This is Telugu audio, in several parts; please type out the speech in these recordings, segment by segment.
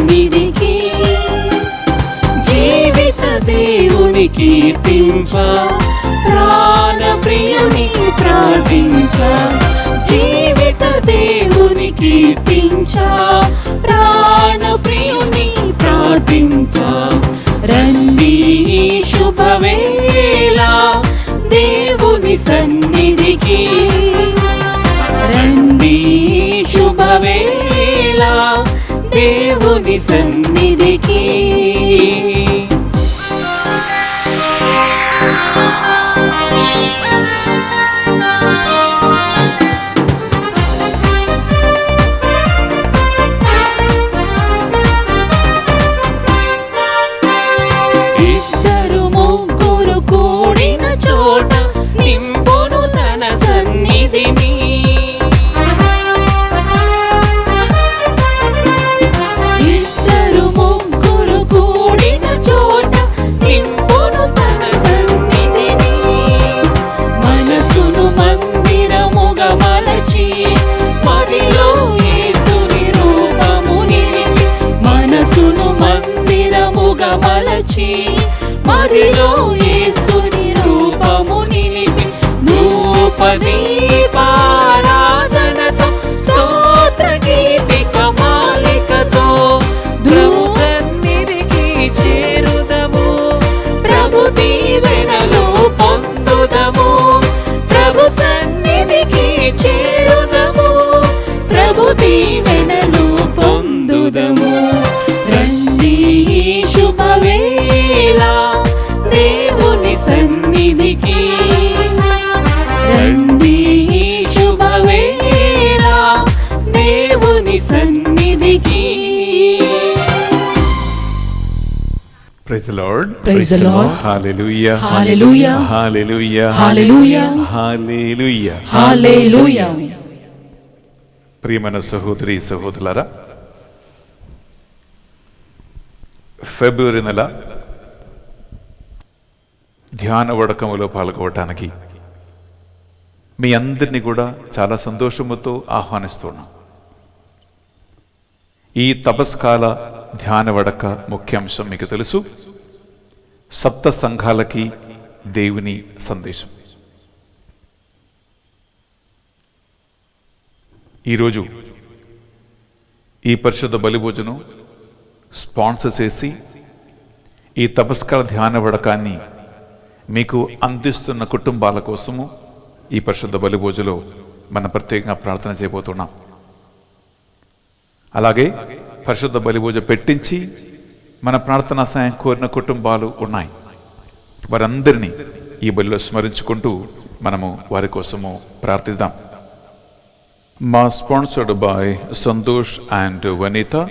సన్నిధికి జీవిత దేవుని కీర్తించ ప్రాణ ప్రియుని ప్రార్థించ జీవిత దేవుని కీర్తించ ప్రాణ ప్రియుని ప్రార్థించ రండి శుభవేళ దేవుని సన్నిధికి రండి శుభవేళ దేవుని సన్నిధికి ఇద్దరు ముగ్గురు కూడిన చోట నింపును తన సన్నిధిని ఇద్దరు ముగ్గురు కూడిన చోట నింపును తన సన్నిధిని మనసును మందిరముగా మలచి మదిలో యేసుని రూపము నిలిపి మనసును మందిరముగా మలచి మదిలో యేసుని రూపము నిలిపి ధూపదీపారాధనతో స్తోత్ర గీతిక మాలికతో ప్రభు సన్నిధికి చేరుదము ప్రభు దీవెనలు పొందుదము ప్రభు సన్నిధికి చేరుదము ప్రభు దీవెనలు పొందుదము రండి శుభవేళ దేవుని సన్నిధికి రండి శుభవేళ దేవుని సన్నిధికి. Praise the Lord. Praise the Lord. Hallelujah. Hallelujah. Hallelujah. Hallelujah. Hallelujah. Hallelujah. ప్రియమైన సహోదరి సహోదరులారా, ఫిబ్రవరి నెల ధ్యాన వడకములో పాల్గొనడానికి మీ అందరినీ కూడా చాలా సంతోషముతో ఆహ్వానిస్తున్నాం. ఈ తపస్కాల ధ్యాన వడక ముఖ్యాంశం మీకు తెలుసు, సప్త సంఘాలకి దేవుని సందేశం. ఈరోజు ఈ పరిశుద్ధ బలిభోజనం స్పాన్సర్ చేసి ఈ తపస్కాల ధ్యాన వడకాన్ని మీకు అందిస్తున్న కుటుంబాల కోసము ఈ పరిశుద్ధ బలిభోజలో మనం ప్రత్యేకంగా ప్రార్థన చేయబోతున్నాం. అలాగే పరిశుద్ధ బలిభోజ పెట్టించి మన ప్రార్థనా సాయం కోరిన కుటుంబాలు ఉన్నాయి. వారందరినీ ఈ బలిలో స్మరించుకుంటూ మనము వారి కోసము ప్రార్థిద్దాం. Mass sponsored by Santosh and Vanita.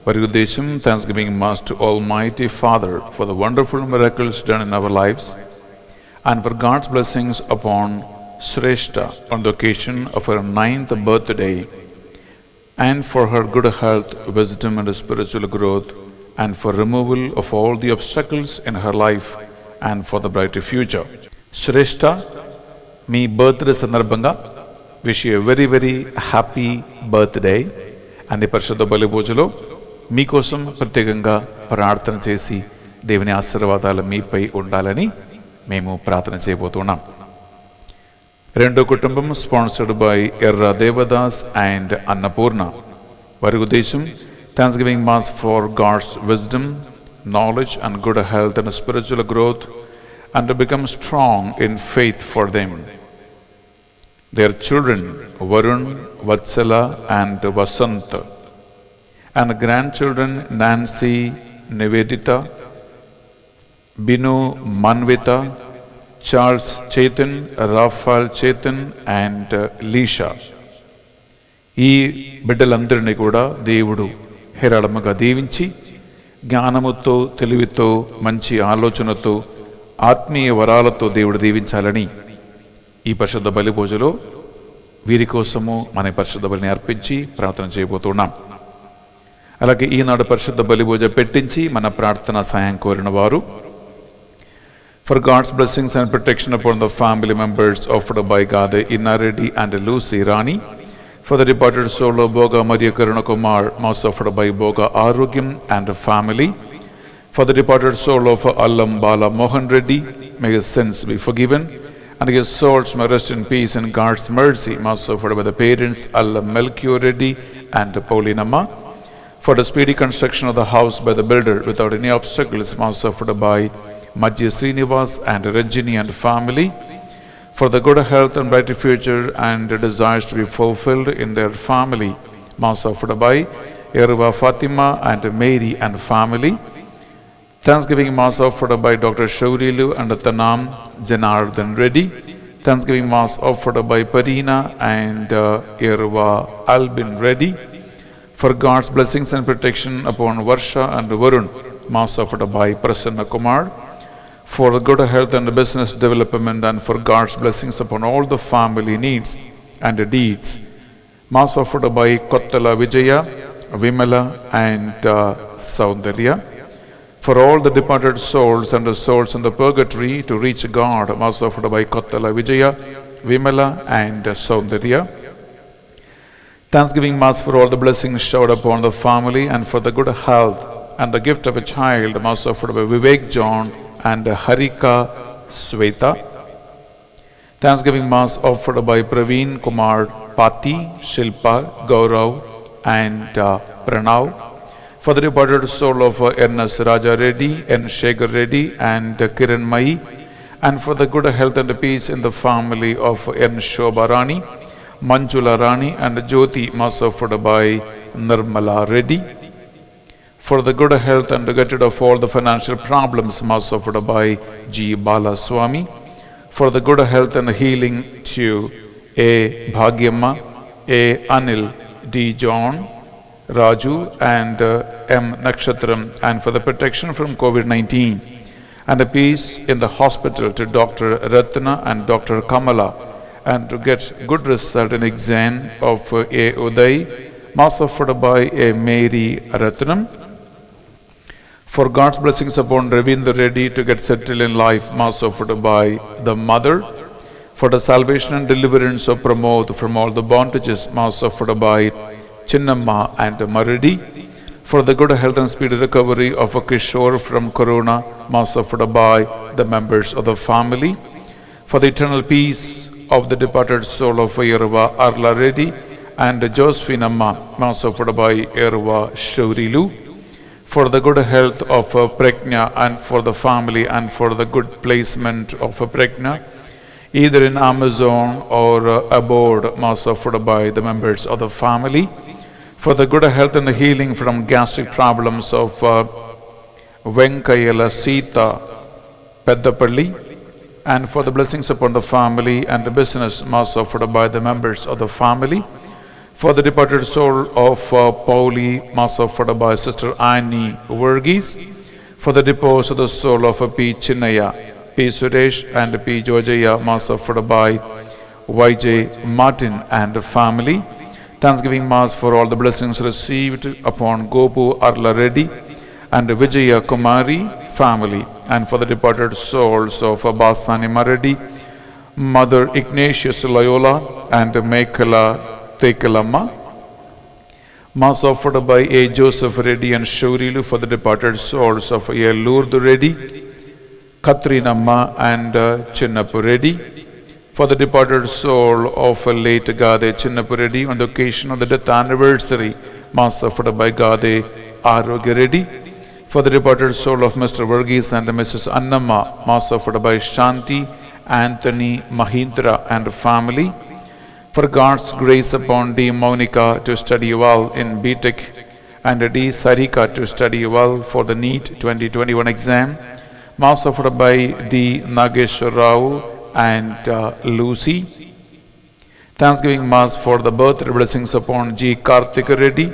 వారి ఉద్దేశం thanksgiving mass to almighty father for the wonderful miracles done in our lifes and for God's blessings upon Shrestha on the occasion of her 9th birthday, and for her good health, wisdom and spiritual growth, and for removal of all the obstacles in her life and for the brighter future. Shrestha, మీ బర్త్డే సందర్భంగా wish you very very happy birthday. And ఈ పరిశుద్ధ బలిభోజలో మీకోసం ప్రత్యేకంగా ప్రార్థన చేసి దేవుని ఆశీర్వాదాలు మీపై ఉండాలని మేము ప్రార్థన చేయబోతున్నాం. రెండో కుటుంబం స్పాన్సర్డ్ బై ఎర్ర దేవదాస్ అండ్ అన్నపూర్ణ. వారి ఉద్దేశం thanksgiving mass for God's wisdom, knowledge and good health and spiritual growth and to become strong in faith for them. Their children Varun, Vatsala and Vasant, and grandchildren Nancy, Nivedita, Binu, Manvita, Charles Chetan, Raphael Chetan and Lisha. ఈ బిడ్డలందరినీ కూడా దేవుడు హేరాళముగా దీవించి జ్ఞానముతో, తెలివితో, మంచి ఆలోచనతో, ఆత్మీయ వరాలతో దేవుడు దీవించాలని ఈ పరిశుద్ధ బలిభోజలో వీరి కోసము మన పరిశుద్ధ బలిని అర్పించి ప్రార్థన చేయబోతున్నాం. అలాగే ఈనాడు పరిశుద్ధ బలిభోజ పెట్టించి మన ప్రార్థన సాయం కోరిన వారు, for God's blessings and protection upon the family members offered by గాదర్ Innareddy and Lucy Rani, For the departed soul of Boga Maria Karuna Kumar, mass offered by Boga Arogyam and family. For the departed soul of Allam Bala Mohan Reddy, may his sins be forgiven, and his souls may rest in peace in God's mercy, mass offered by the parents Allam Melchior Reddy and Paulinamma. For the speedy construction of the house by the builder without any obstacles, mass offered by Majji Srinivas and Ranjini and family. For the good health and bright future and desires to be fulfilled in their family, mass offered by Yerva Fatima and Mary and family. Thanksgiving mass offered by Dr. Shaurilu and Tanam Janardhan Reddy. Thanksgiving mass offered by Parina and Yerva Albin Reddy. For God's blessings and protection upon Varsha and Varun, mass offered by Prasanna Kumar. For good health and business development, and for God's blessings upon all the family needs and deeds, mass offered by Kottala Vijaya, Vimala and Saundarya. For all the departed souls and the souls in the purgatory to reach God, mass offered by Kottala Vijaya, Vimala and Saundarya. Thanksgiving mass for all the blessings showered upon the family and for the good health and the gift of a child, mass offered by Vivek John and Harika Sweta. Thanksgiving mass offered by Praveen Kumar Pati, Shilpa, Gaurav and Pranav. For the departed soul of Ernest Raja Reddy, N. Shekhar Reddy and Kiran Mai, and for the good health and peace in the family of N. Shobha Rani, Manjula Rani and Jyoti, mass offered by Nirmala Reddy. For the good health and get rid of all the financial problems, mass offered by G. Bala Swami. For the good health and healing to A. Bhagyamma, A. Anil, D. John, Raju and M. Nakshatram, and for the protection from COVID-19 and the peace in the hospital to Dr. Ratna and Dr. Kamala, and to get good result in exam of A. Uday, mass offered by A. Mary Ratnam. For God's blessings upon Ravindra Reddy to get settled in life, mass offered by the mother. For the salvation and deliverance of Pramod from all the bondages, mass offered by Chinnamma and Maridi. For the good health and speedy recovery of a Kishore from Corona, mass offered by the members of the family. For the eternal peace of the departed soul of Yerva Arla Reddy and Josephine Amma, mass offered by Yerva Shaurilu. For the good health of Pregna and for the family and for the good placement of Pregna, either in Amazon or aboard, mass offered by the members of the family. For the good health and the healing from gastric problems of Venkayala Sita Peddapalli, and for the blessings upon the family and the business, mass offered by the members of the family. For the departed soul of Pauli, mass offered by Sister Annie Verghese. For the repose of the soul of P. Chinnaya, P. Suresh and P. Jojaya, mass offered by Y.J. Martin and family. Thanksgiving mass for all the blessings received upon Gopu Arla Reddy and Vijaya Kumari family, and for the departed souls of Basani Maradi, Mother Ignatius Loyola and Mekala Tekalamma. Mass offered by A. Joseph Reddy and Shaurilu for the departed souls of A. Lourdes Reddy, Katrinamma and Chinnapu Reddy. For the departed soul of late Gade Chinnapu Reddy on the occasion of the death anniversary, mass offered by Gade Arogya Reddy. For the departed soul of Mr. Verghese and Mrs. Annamma, mass offered by Shanti Anthony Mahindra and family. For God's grace upon D. Monica to study well in BTech and D. Sarika to study well for the NEET 2021 exam, mass offered by D. Nageshwar Rao and Lucy. Thanksgiving mass for the birthday blessings upon G. Karthika Reddy,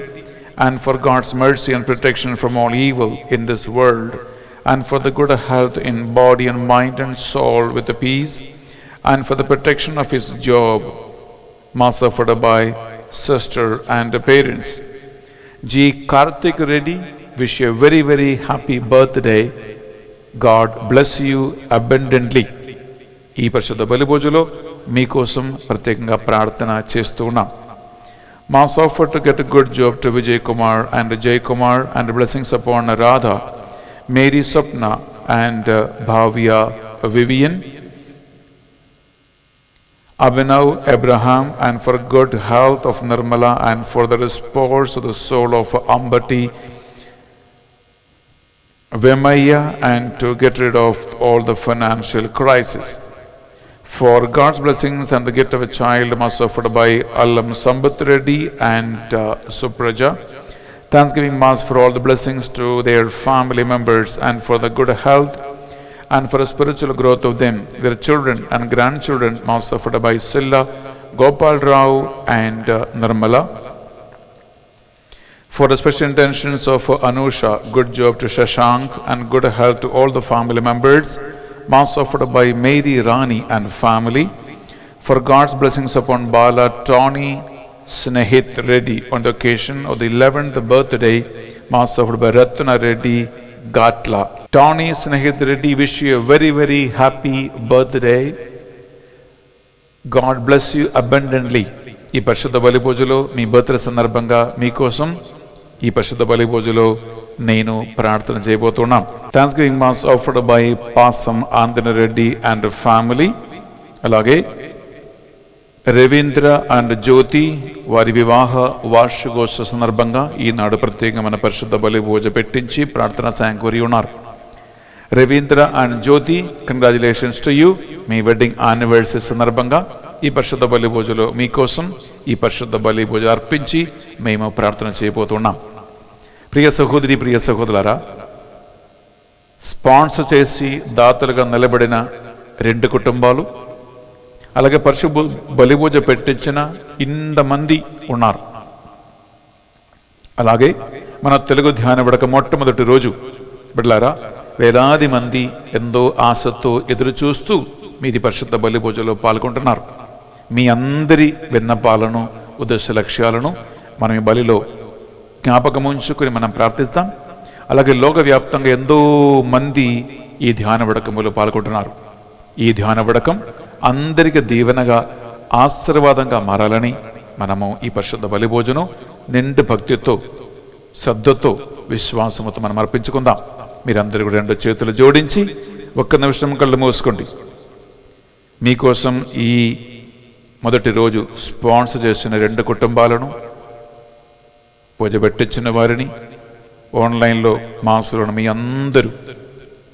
and for God's mercy and protection from all evil in this world, and for the good health in body and mind and soul with the peace, and for the protection of his job, mass offered by sister and parents. G. Karthik Reddy, wish you a very, very happy birthday. God bless you abundantly. ఈ పరిశుద్ధ బలి పూజలో మీకోసం ప్రత్యేకంగా ప్రార్థన చేస్తూ ఉన్నాం. Mass offered to get a good job to Vijay Kumar and Jay Kumar, and blessings upon Radha, Mary Swapna and Bhavya Vivian, Abhinav Abraham, and for good health of Nirmala, and for the repose of the soul of Ambati Vemaya, and to get rid of all the financial crisis. For God's blessings and the gift of a child mass offered by Allam Sambat Reddy and Supraja. Thanksgiving mass for all the blessings to their family members and for the good health and for the spiritual growth of them, their children and grandchildren, mass offered by Silla, Gopal Rao and Nirmala. For the special intentions of Anusha, good job to Shashank and good health to all the family members, mass offered by Mary Rani and family. For God's blessings upon Bala Tony Snehit Reddy on the occasion of the 11th birthday, mass offered by Ratna Reddy Gatla. Tony Snehit Reddy, wish you a very, very happy birthday. God bless you abundantly. ఈ పరిశుద్ధ బలి పూజలో మీ బర్త్డే సందర్భంగా మీకోసం ఈ పరిశుద్ధ బలి పూజలో నేను ప్రార్థన చేయబోతున్నాం. థాంక్స్గివింగ్ మాస్ ఆఫర్డ్ బై పాసం ఆంజనేయ రెడ్డి అండ్ ఫ్యామిలీ. అలాగే రవీంద్ర అండ్ జ్యోతి వారి వివాహ వార్షికోత్సవ సందర్భంగా ఈనాడు ప్రత్యేకమైన పరిశుద్ధ బలి పూజ పెట్టించి ప్రార్థన సాయం కోరి ఉన్నారు. Ravindra and Jyothi, congratulations to you. మీ వెడ్డింగ్ యానివర్సరీ సందర్భంగా ఈ పరిశుద్ధ బలి పూజలో మీకోసం ఈ పరిశుద్ధ బలి పూజ అర్పించి మేము ప్రార్థన చేయబోతున్నాం. ప్రియ సహోదరి, ప్రియ సహోదరులారా, స్పాన్సర్ చేసి దాతలుగా నిలబడిన 2 కుటుంబాలు, అలాగే పరిశుద్ధ బలి పూజ పెట్టించిన ఇంతమంది ఉన్నారు. అలాగే మన తెలుగు ధ్యాన విడక మొట్టమొదటి రోజు బిడ్డలారా, వేలాది మంది ఎంతో ఆశతో ఎదురు చూస్తూ మీది పరిశుద్ధ బలి పూజలో పాల్గొంటున్నారు. మీ అందరి విన్నపాలను, ఉద్దేశ లక్ష్యాలను మనం ఈ బలిలో జ్ఞాపకం ఉంచుకొని మనం ప్రార్థిస్తాం. అలాగే లోకవ్యాప్తంగా ఎంతో మంది ఈ ధ్యాన విడకములో పాల్గొంటున్నారు. ఈ ధ్యాన విడకం అందరికీ దీవెనగా, ఆశీర్వాదంగా మారాలని మనము ఈ పరిశుద్ధ బలి భోజనం నిండు భక్తితో, శ్రద్ధతో, విశ్వాసముతో మనం అర్పించుకుందాం. మీరందరూ కూడా 2 చేతులు జోడించి 1 నిమిషం కళ్ళు మూసుకోండి. మీకోసం ఈ మొదటి రోజు స్పాన్సర్ చేసిన 2 కుటుంబాలను, పూజ పెట్టించిన వారిని, ఆన్లైన్లో మాసులను, మీ అందరూ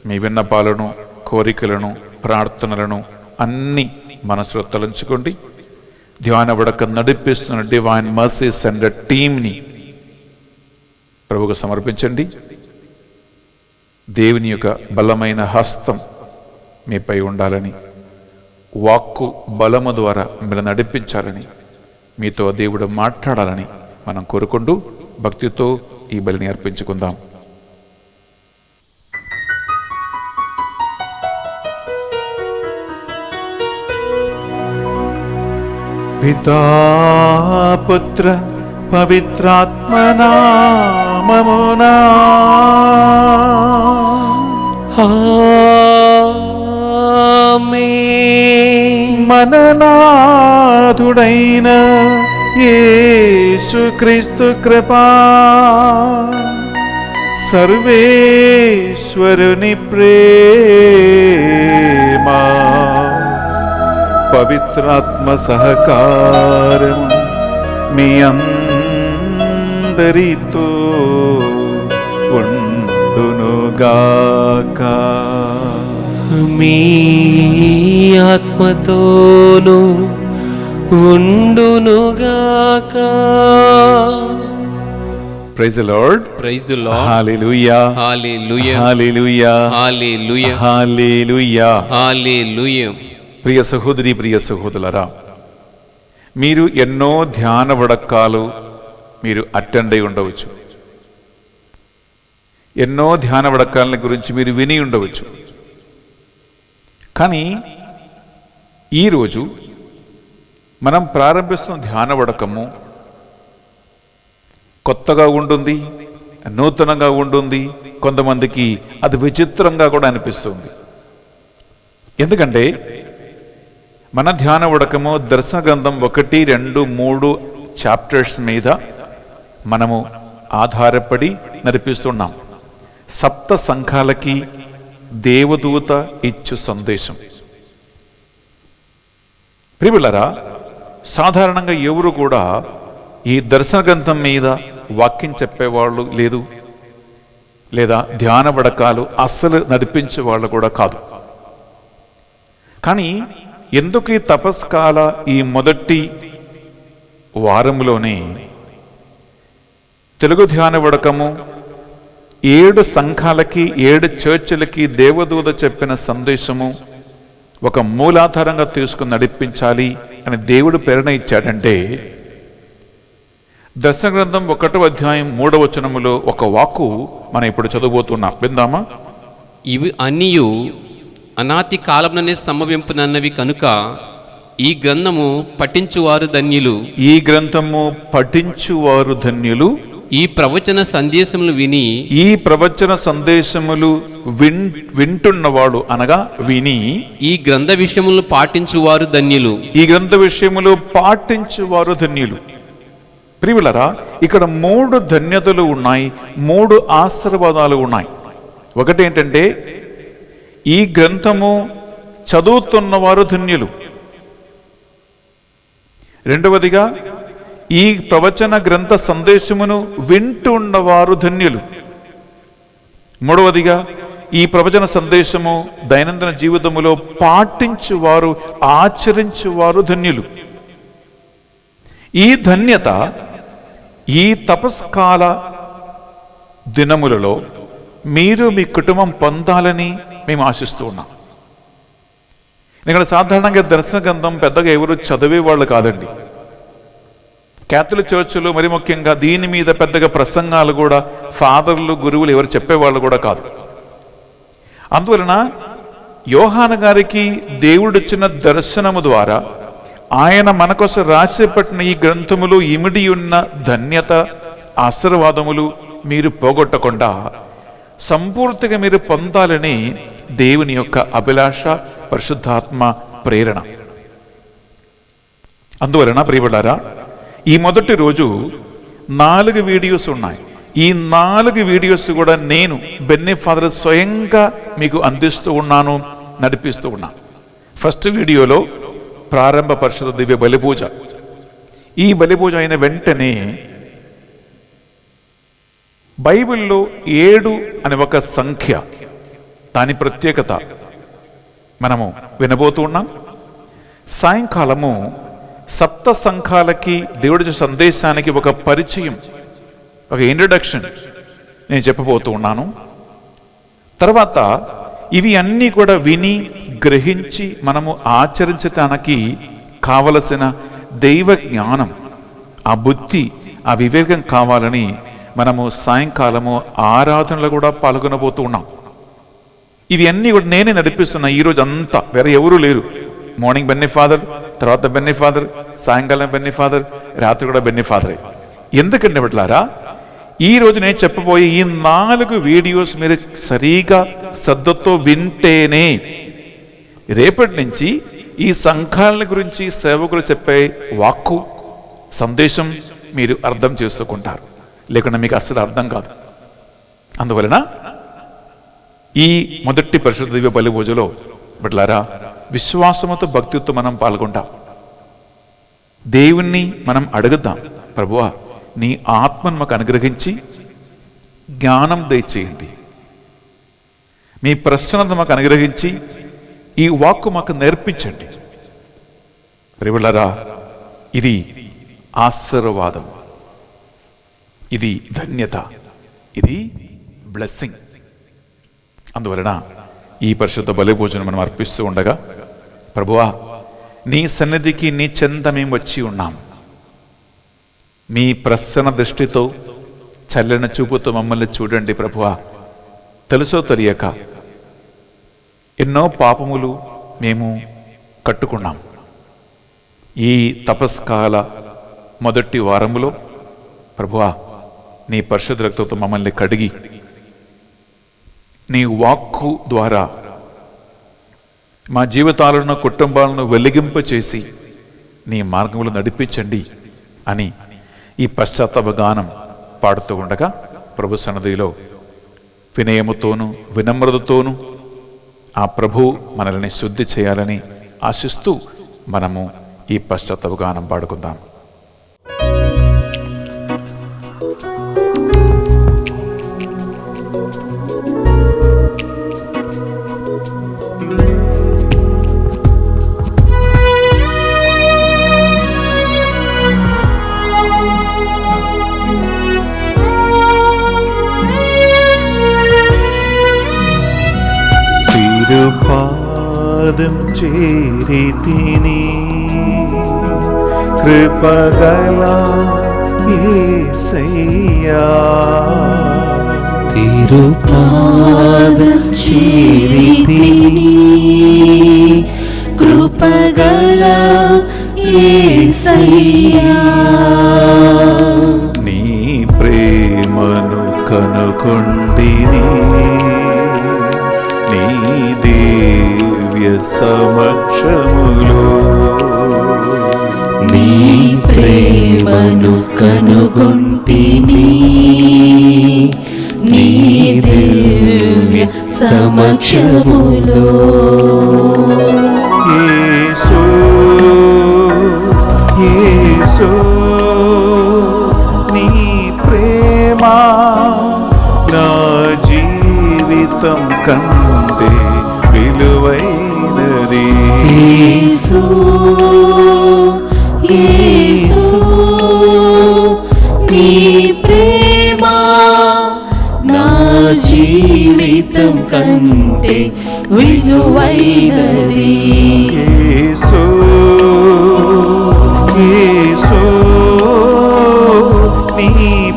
మీ విన్నపాలను, కోరికలను, ప్రార్థనలను అన్నీ మనసులో తలంచుకోండి. ధ్యాన విడక నడిపిస్తున్న డివైన్ మర్సీస్ అండ్ టీమ్ని ప్రభువుకు సమర్పించండి. దేవుని యొక్క బలమైన హస్తం మీపై ఉండాలని, వాక్కు బలము ద్వారా మిమ్మల్ని నడిపించాలని, మీతో దేవుడు మాట్లాడాలని మనం కోరుకుంటూ భక్తితో ఈ బలిని అర్పించుకుందాం. పితా పుత్ర పవిత్రాత్మనామమునా ఆమేన్. మననాథుడైన యేసుక్రీస్తు కృపా, సర్వేశ్వరుని ప్రేమ, పవిత్రాత్మ సహకారం మీ అందరితో ఉండునుగాక. మీ ఆత్మతోను ఉండునుగాక. Praise the lord. Praise the lord. Hallelujah. Hallelujah. Hallelujah. Hallelujah. Hallelujah. Hallelujah. ప్రియ సహోదరి, ప్రియ సహోదరులారా, మీరు ఎన్నో ధ్యాన వడకాలు మీరు అటెండ్ అయి ఉండవచ్చు. ఎన్నో ధ్యాన వడకాలని గురించి మీరు విని ఉండవచ్చు. కానీ ఈరోజు మనం ప్రారంభిస్తున్న ధ్యాన వడకము కొత్తగా ఉంటుంది, నూతనంగా ఉంటుంది. కొంతమందికి అది విచిత్రంగా కూడా అనిపిస్తుంది. ఎందుకంటే మన ధ్యాన వడకము దర్శన గ్రంథం 1, 2, 3 చాప్టర్స్ మీద మనము ఆధారపడి నడిపిస్తున్నాం. సప్త సంఘాలకి దేవదూత ఇచ్చు సందేశం. ప్రియులారా, సాధారణంగా ఎవరు కూడా ఈ దర్శన గ్రంథం మీద వాక్యం చెప్పేవాళ్ళు లేదు, లేదా ధ్యాన వడకాలు అస్సలు నడిపించే వాళ్ళు కూడా కాదు. కానీ ఎందుకు ఈ తపస్కాల ఈ మొదటి వారంలోనే తెలుగు ధ్యాన వడకము 7 సంఘాలకి 7 చర్చిలకి దేవదూత చెప్పిన సందేశము ఒక మూలాధారంగా తీసుకుని నడిపించాలి అని దేవుడు ప్రేరణ ఇచ్చాడంటే, దర్శన గ్రంథం 1వ అధ్యాయం 3వ వచనములో ఒక వాక్కు మనం ఇప్పుడు చదవబోతున్నాం. విందామా? ఇవి అన్నియు అనాతి కాలంలోనే సంభవింపునన్నవి కనుక ఈ గ్రంథము పఠించువారు ధన్యులు. ఈ గ్రంథము పఠించువారు ధన్యులు. ఈ ప్రవచన సందేశములు విని, ఈ ప్రవచన సందేశములు వింటున్నవాడు అనగా విని, ఈ గ్రంథ విషయములను పాటించువారు ధన్యులు. ఈ గ్రంథ విషయములు పాటించువారు ధన్యులు. ప్రియులరా, ఇక్కడ 3 ధన్యతలు ఉన్నాయి, 3 ఆశీర్వాదాలు ఉన్నాయి. ఒకటి ఏంటంటే, ఈ గ్రంథము చదువుతున్నవారు ధన్యులు. రెండవదిగా, ఈ ప్రవచన గ్రంథ సందేశమును వింటున్నవారు ధన్యులు. మూడవదిగా, ఈ ప్రవచన సందేశము దైనందిన జీవితములో పాటించువారు, ఆచరించువారు ధన్యులు. ఈ ధన్యత ఈ తపస్కాల దినములలో మీరు మీ కుటుంబం పొందాలని మేము ఆశిస్తూ ఉన్నాం. ఇక్కడ సాధారణంగా దర్శన గ్రంథం పెద్దగా ఎవరు చదివేవాళ్ళు కాదండి. క్యాథలిక్ చర్చిలో మరి ముఖ్యంగా దీని మీద పెద్దగా ప్రసంగాలు కూడా ఫాదర్లు, గురువులు ఎవరు చెప్పేవాళ్ళు కూడా కాదు. అందువలన యోహాను గారికి దేవుడిచ్చిన దర్శనము ద్వారా ఆయన మన కోసం రాసిపెట్టిన ఈ గ్రంథములు ఇమిడి ఉన్న ధన్యత, ఆశీర్వాదములు మీరు పోగొట్టకుండా సంపూర్తిగా మీరు పొందాలని దేవుని యొక్క అభిలాష, పరిశుద్ధాత్మ ప్రేరణ. అందువలన ప్రియబడారా, ఈ మొదటి రోజు 4 వీడియోస్ ఉన్నాయి. ఈ 4 వీడియోస్ కూడా నేను బెన్నీ ఫాదర్ స్వయంగా మీకు అందిస్తూ ఉన్నాను, నడిపిస్తూ ఉన్నాను. ఫస్ట్ వీడియోలో ప్రారంభ పరిశుద్ధ దివ్య బలిపూజ. ఈ బలిపూజ అయిన వెంటనే బైబిల్లో 7 అనే ఒక సంఖ్య, దాని ప్రత్యేకత మనము వినబోతూ ఉన్నాం. సాయంకాలము సప్త సంఘాలకి దేవుడి సందేశానికి ఒక పరిచయం, ఒక ఇంట్రడక్షన్ నేను చెప్పబోతూ ఉన్నాను. తర్వాత ఇవి అన్నీ కూడా విని గ్రహించి మనము ఆచరించటానికి కావలసిన దైవ జ్ఞానం, ఆ బుద్ధి, ఆ వివేకం కావాలని మనము సాయంకాలము ఆరాధనలో కూడా పాల్గొనబోతూ ఉన్నాం. ఇవి అన్నీ కూడా నేనే నడిపిస్తున్నా ఈరోజు అంతా, వేరే ఎవరూ లేరు. మార్నింగ్ బెన్నీ ఫాదర్, తర్వాత బెన్నీ ఫాదర్, సాయంకాలం బెన్నీ ఫాదర్, రాత్రి కూడా బెన్నీ ఫాదరే. ఎందుకంటే బిడ్డలారా, ఈ రోజు నేను చెప్పబోయే ఈ 4 వీడియోస్ మీరు సరిగా శ్రద్ధతో వింటేనే రేపటి నుంచి ఈ సంఘాల గురించి సేవకులు చెప్పే వాక్కు, సందేశం మీరు అర్థం చేసుకుంటారు. లేకుండా మీకు అస్సలు అర్థం కాదు. అందువలన ఈ మొదటి పరిశుద్ధ దివ్య బలి పూజలో బిడ్డలారా, విశ్వాసముతో, భక్తితో మనం పాల్గొంటాం. దేవుణ్ణి మనం అడుగుదాం, ప్రభువా నీ ఆత్మను మాకు అనుగ్రహించి జ్ఞానం దయచేయండి, మీ ప్రసన్నత మాకు అనుగ్రహించి ఈ వాక్కు మాకు నేర్పించండి. ప్రియలారా, ఇది ఆశీర్వాదం, ఇది ధన్యత, ఇది బ్లెస్సింగ్. అందువలన ఈ పరిశుద్ధ బలి భోజనం మనం అర్పిస్తూ ఉండగా, ప్రభువా నీ సన్నిధికి నీ చెంత మేము వచ్చి ఉన్నాం. మీ ప్రసన్న దృష్టితో, చల్లని చూపుతో మమ్మల్ని చూడండి ప్రభువా. తెలుసో తెలియక ఎన్నో పాపములు మేము కట్టుకున్నాం. ఈ తపస్కాల మొదటి వారములో ప్రభువా నీ పరిశుద్ధ రక్తంతో మమ్మల్ని కడిగి నీ వాక్కు ద్వారా మా జీవితాలను, కుటుంబాలను వెలిగింపచేసి నీ మార్గంలో నడిపించండి. అని ఈ పశ్చాత్తాప గానం పాడుతూ ఉండగా ప్రభు సన్నిధిలో వినయముతోనూ వినమ్రతతోనూ ఆ ప్రభు మనల్ని శుద్ధి చేయాలని ఆశిస్తూ మనము ఈ పశ్చాత్తాప గానం పాడుకుందాం. పాదం చేరితిని కృపగల యేసయ్యా, తిరుపాదం చేరితిని కృపగల యేసయ్యా, నీ ప్రేమను కనుకొంటిని నీ దివ్య సమక్షములో, నీ ప్రేమను కనుగొంటిని నీ దివ్య సమక్షములో. యేసు యేసు నీ ప్రేమ నా జీవితం కంటే విలువైనది. యేసు యేసు నీ ప్రేమ నా జీవితం కంటే విలువైనది. యేసు యేసు నీ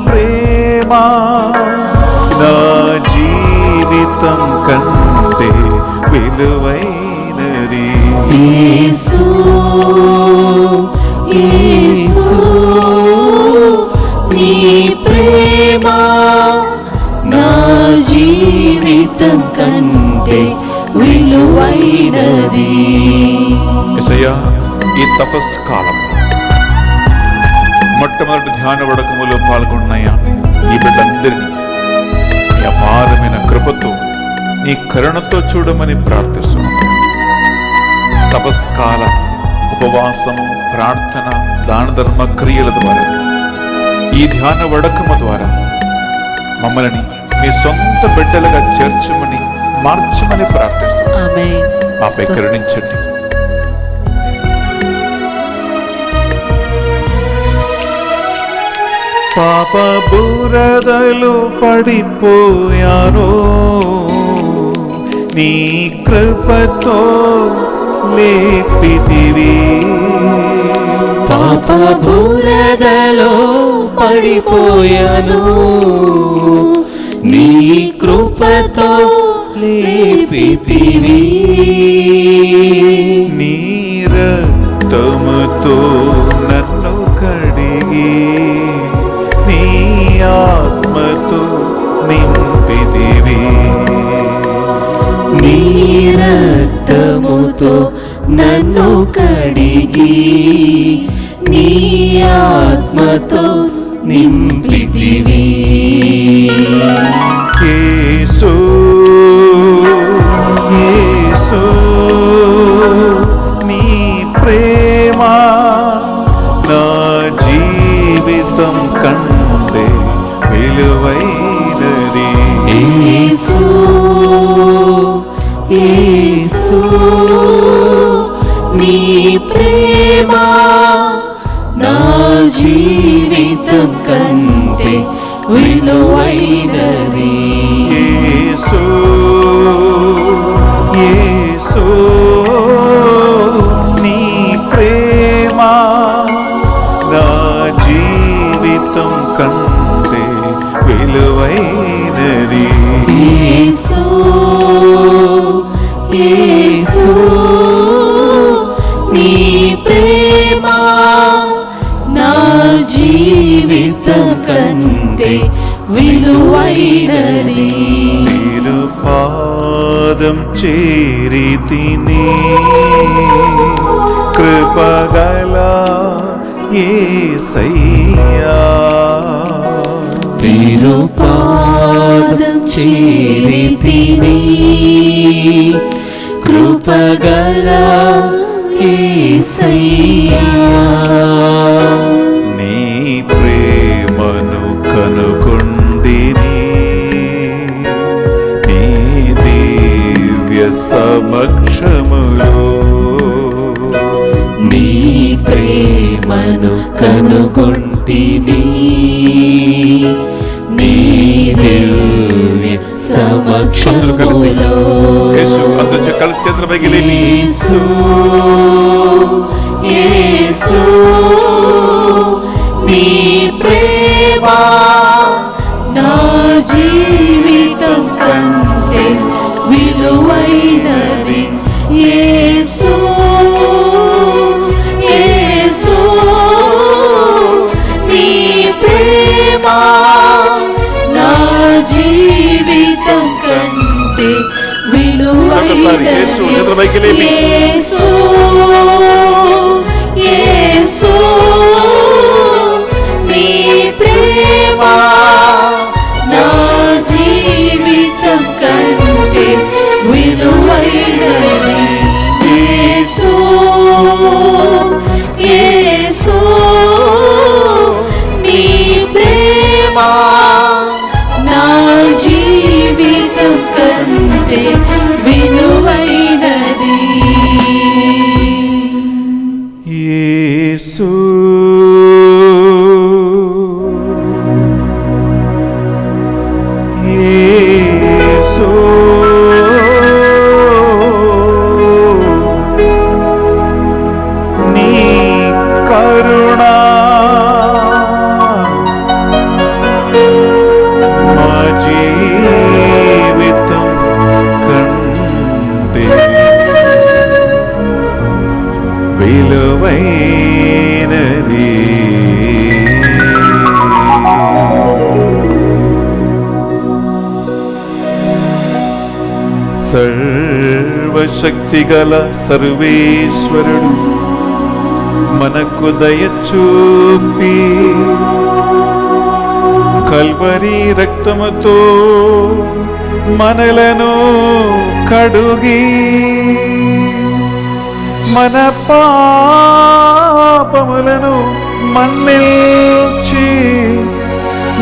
ప్రేమ నా జీవితం కంటే విలువైనది. యేసు యేసు నీ ప్రేమ నా జీవితం కంటే విలువైనది. యేసయ్యా, ఈ తపస్కాలం మొట్టమొదటి ధ్యాన వడకములో పాల్గొన్నాయా ఈ బిడ్డందరినీ నీ అపారమైన కృపతో నీ కరుణతో చూడమని ప్రార్థిస్తున్నాను. తపస్కాల ఉపవాసం, ప్రార్థన, దాన ధర్మ క్రియల ద్వారా ఈ ధ్యాన వడకము ద్వారా మమ్మల్ని మీ సొంత బిడ్డలుగా చేర్చమని మార్చమని ప్రార్థిస్తున్నాను. ఆమేన్. ఆపై కరుణించండి. పాప బురదలు పడిపోయాను నీ కృపతో లేపితివి. పాప బురదలో పడిపోయాను నీ కృపతో లేపితివి. నీ రక్తముతో నన్ను కడిగి నీ ఆత్మతో నింపితివి. నీ రక్తముతో నన్ను కడిగి నీ ఆత్మతో నింపితివి. యేసు యేసు నీ ప్రేమ నా జీవితం కంటే విలువైనది. యేసు యేసు నీ ప్రేమ నా జీవితం కంటే విలువైనది. యేసు యేసు నీ ప్రేమ నా జీవితం కంటే విలువైనది. యేసు యేసు నీ ప్రేమ నా జీవితం కంటే విలువైనది. పాదం చేరితిని కృపగల యేసయ్యా. తిరుపాదం చేరితిని కృపగల యేసయ్యా. నీ ప్రేమను కనుగొంటిని నీ దివ్య సమక్షములో. నీ ప్రేమను కనుగొంటిని నీ దివ్య సమక్షములో. యేసు అందరూ కలిసి చేతుల పైకి లేపి యేసు యేసు నీ ప్రేమ నా జీవితం కంటే విలువైనది. యేసు యేసు నీ ప్రేమ నా జీవితం కంటే ఒకసారి యేసు చేతుల పైకి లేపి యేసు యేసు నీ ప్రేమ నా జీవితం కంటే విలువైనది. యేసు యేసు నీ ప్రేమ నా జీవితం కంటే విలువైనది. యేసు యేసు నీ కరుణ మా జీవితం కంటే విలువైనది. సర్వశక్తిగల సర్వేశ్వరుడు మనకు దయ చూపి కల్వరి రక్తముతో మనలను కడుగి మన పాపములను మన్నించి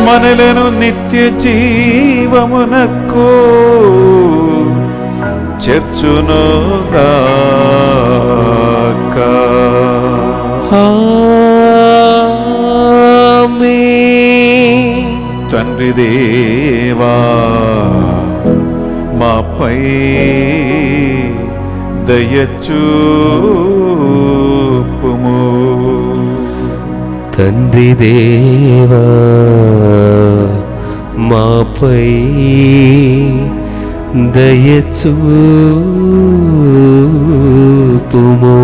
మనలను నిత్య జీవమునకు చేర్చునుగాక. ఆమేన్. తండ్రి దేవా మాపై దయచూపుము. తండ్రి దేవా మాపై దయచూపుము.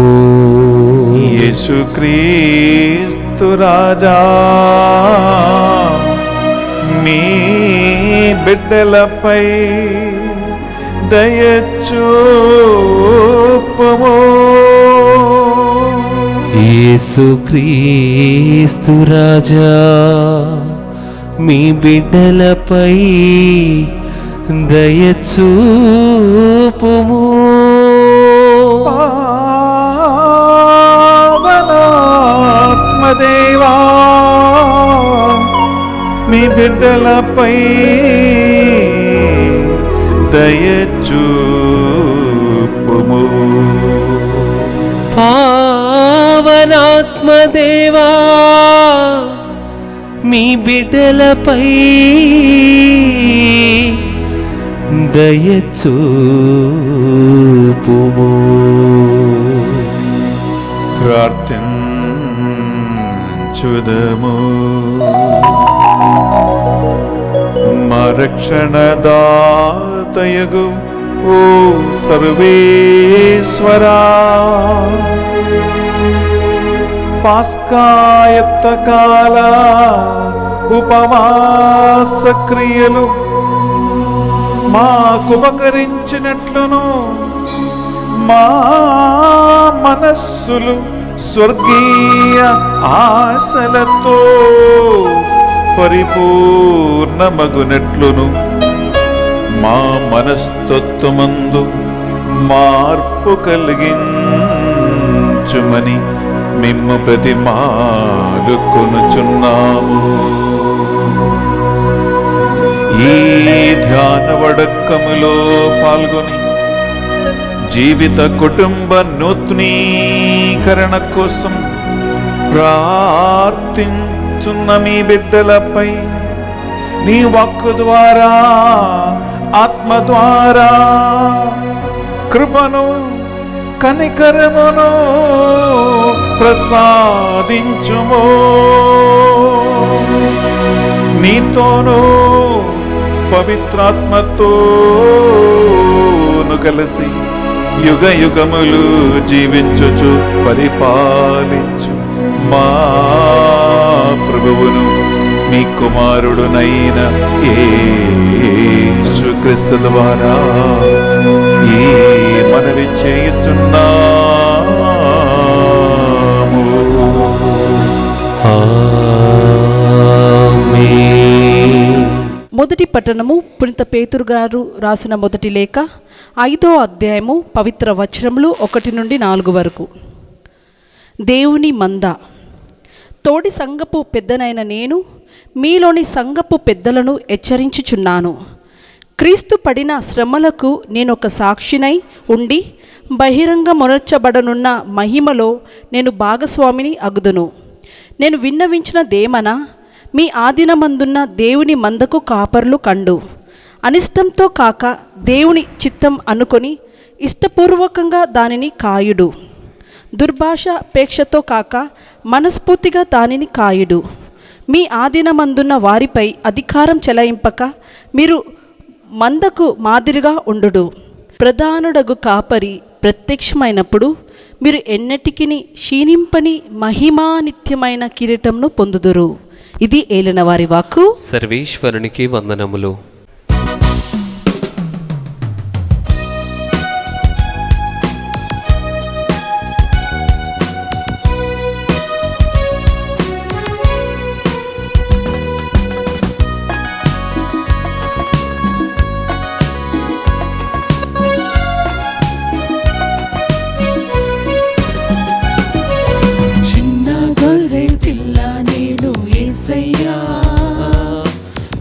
యేసుక్రీస్తు రాజా మీ బిడ్డలపై దయచూపుము. యేసుక్రీస్తు రాజా మీ బిడ్డలపై దయచూపుము. పావనాత్మదేవా మీ బిడ్డలపై దయచూపుము. పావనాత్మదేవా మీ బిడ్డలపై దయచూపుము. ప్రార్థించుదము. మా రక్షణదాతయగు ఓ సర్వేశ్వరా, పాస్కాయత్తకాల ఉపవాస క్రియలు మాకుపకరించినట్లును మా మనస్సులు స్వర్గీయ ఆశలతో పరిపూర్ణమగునట్లును మా మనస్తత్వమందు మార్పు కలిగించుమని మిమ్ము ప్రతిమాలుకొనుచున్నాము. ఈ ధ్యాన వడకములో పాల్గొని జీవిత కుటుంబ నూతనీకరణ కోసం ప్రార్థించున్న మీ బిడ్డలపై నీ వాక్కు ద్వారా, ఆత్మ ద్వారా కృపను, కనికరమును ప్రసాదించుము. నీతోనూ పవిత్రాత్మతోను కలిసి యుగ యుగములు జీవించుచు పరిపాలించు మా ప్రభువును మీ కుమారుడునైన యేసుక్రీస్తు ద్వారా ఈ మనవి చేయుచున్నాము. ఆమేన్. మొదటి పట్టణము పునీత పేతురు గారు రాసిన మొదటి లేఖ 5వ అధ్యాయము పవిత్ర వచనములు 1 నుండి 4 వరకు. దేవుని మంద, తోడి సంఘపు పెద్దనైన నేను మీలోని సంఘపు పెద్దలను హెచ్చరించుచున్నాను. క్రీస్తు పడిన శ్రమలకు నేను ఒక సాక్షినై ఉండి బహిరంగమునర్చబడనున్న మహిమలో నేను భాగస్వామిని అగుదును. నేను విన్నవించిన దేమన మీ ఆధీనమందున్న దేవుని మందకు కాపర్లు కండు. అనిష్టంతో కాక దేవుని చిత్తం అనుకొని ఇష్టపూర్వకంగా దానిని కాయుడు. దుర్భాషాపేక్షతో కాక మనస్ఫూర్తిగా దానిని కాయుడు. మీ ఆధీనమందున్న వారిపై అధికారం చెలాయింపక మీరు మందకు మాదిరిగా ఉండుడు. ప్రధానుడగు కాపరి ప్రత్యక్షమైనప్పుడు మీరు ఎన్నటికిని క్షీణింపని మహిమానిత్యమైన కిరీటంను పొందుదురు. ఇది ఏలిన వారి వాక్కు. సర్వేశ్వరునికి వందనములు. చిన్న గొర్రె పిల్ల నేను యేసయ్యా,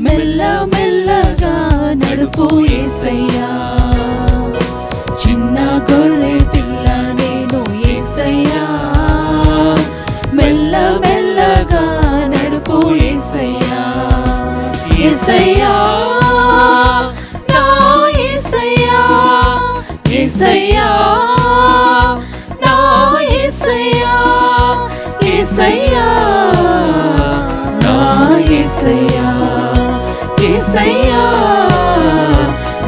మెల్ల మెల్లగా నడుపు యేసయ్యా. చిన్న గొర్రె పిల్ల నేను యేసయ్యా, మెల్ల మెల్లగా నడుపు యేసయ్యా. యేసయ్యా నా యేసయ్యా, యేసయ్యా నా యేసయ్యా, యేసయ్యా నా యేసయ్యా, యేసయ్యా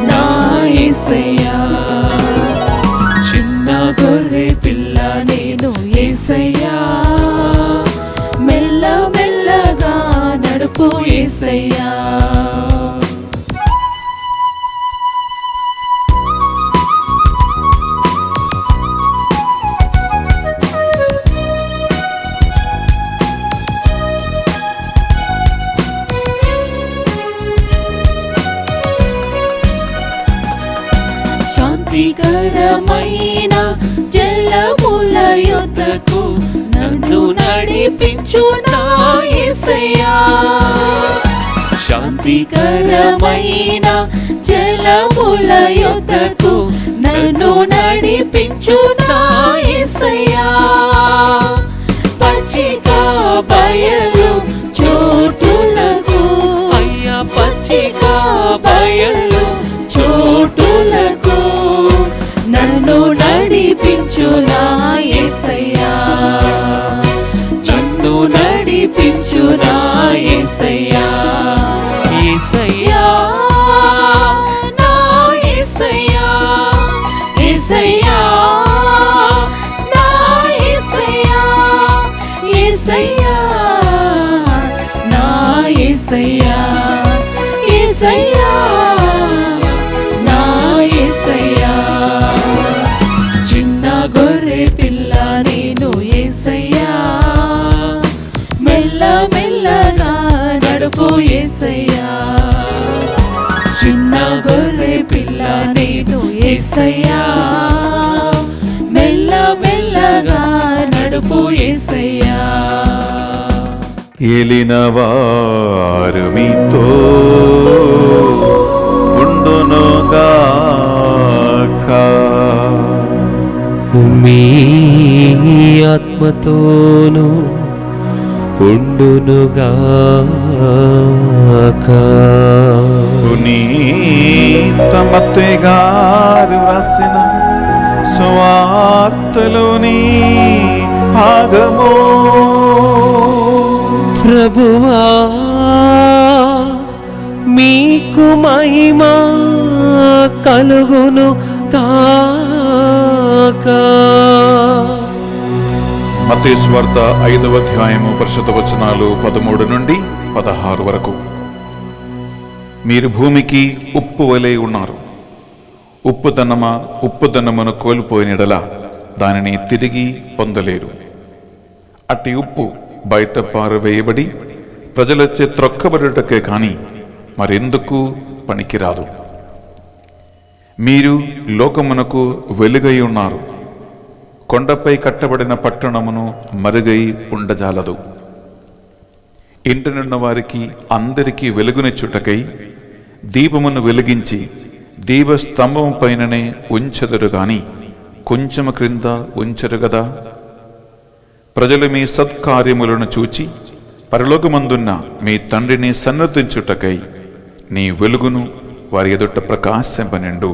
నా యేసయ్యా. చిన్న గొర్రె పిల్ల నేను యేసయ్యా, మెల్ల మెల్లగా నడుపు యేసయ్యా. శాంతికరమైన జలముల యొద్దకు నన్ను నడిపించు నా యేసయ్యా. శాంతికరమైన జలముల యొద్దకు నన్ను నడిపించు నా యేసయ్యా. పచ్చిక బయలు చోటులకు అయ్యా, పచ్చిక బయలు చోటులకు నన్ను నడిపించు నా యేసయ్యా, నన్ను నడిపించు నా యేసయ్యా. యేసయ్యా నా యేసయ్యా, యేసయ్యా నా యేసయ్యా, యేసయ్యా గొర్రె పిల్ల నేను యేసయ్యా, మెల్ల మెల్లగా నడుపు యేసయ్యా. ఏలిన వారు మీతో ఉండునుగాక, మీ ఆత్మతోను ఉండునుగాక. పునీత మత్తయి గారు రాసిన సువార్తలోని భాగము. ప్రభువా మీకు మహిమ కలుగును గాక. మత్తయి సువార్త 5వ అధ్యాయము పరిశుద్ధ వచనాలు 13 నుండి 16 వరకు. మీరు భూమికి ఉప్పు వలె ఉన్నారు. ఉప్పుదనమును కోల్పోయినడలా దానిని తిరిగి పొందలేరు. అట్టి ఉప్పు బయట పారవేయబడి ప్రజలచే త్రొక్కబడుటకే కాని మరెందుకు పనికిరాదు. మీరు లోకమునకు వెలుగై ఉన్నారు. కొండపై కట్టబడిన పట్టణమును మరుగై ఉండజాలదు. ఇంటినున్న వారికి అందరికీ వెలుగునిచ్చుటకై దీపమును వెలిగించి దీపస్తంభము పైననే ఉంచెదరు గాని కొంచెము క్రింద ఉంచరు గదా. ప్రజలు మీ సత్కార్యములను చూచి పరలోకమందున్న మీ తండ్రిని సన్నతించుటకై నీ వెలుగును వారి ఎదుట ప్రకాశింపనిండు.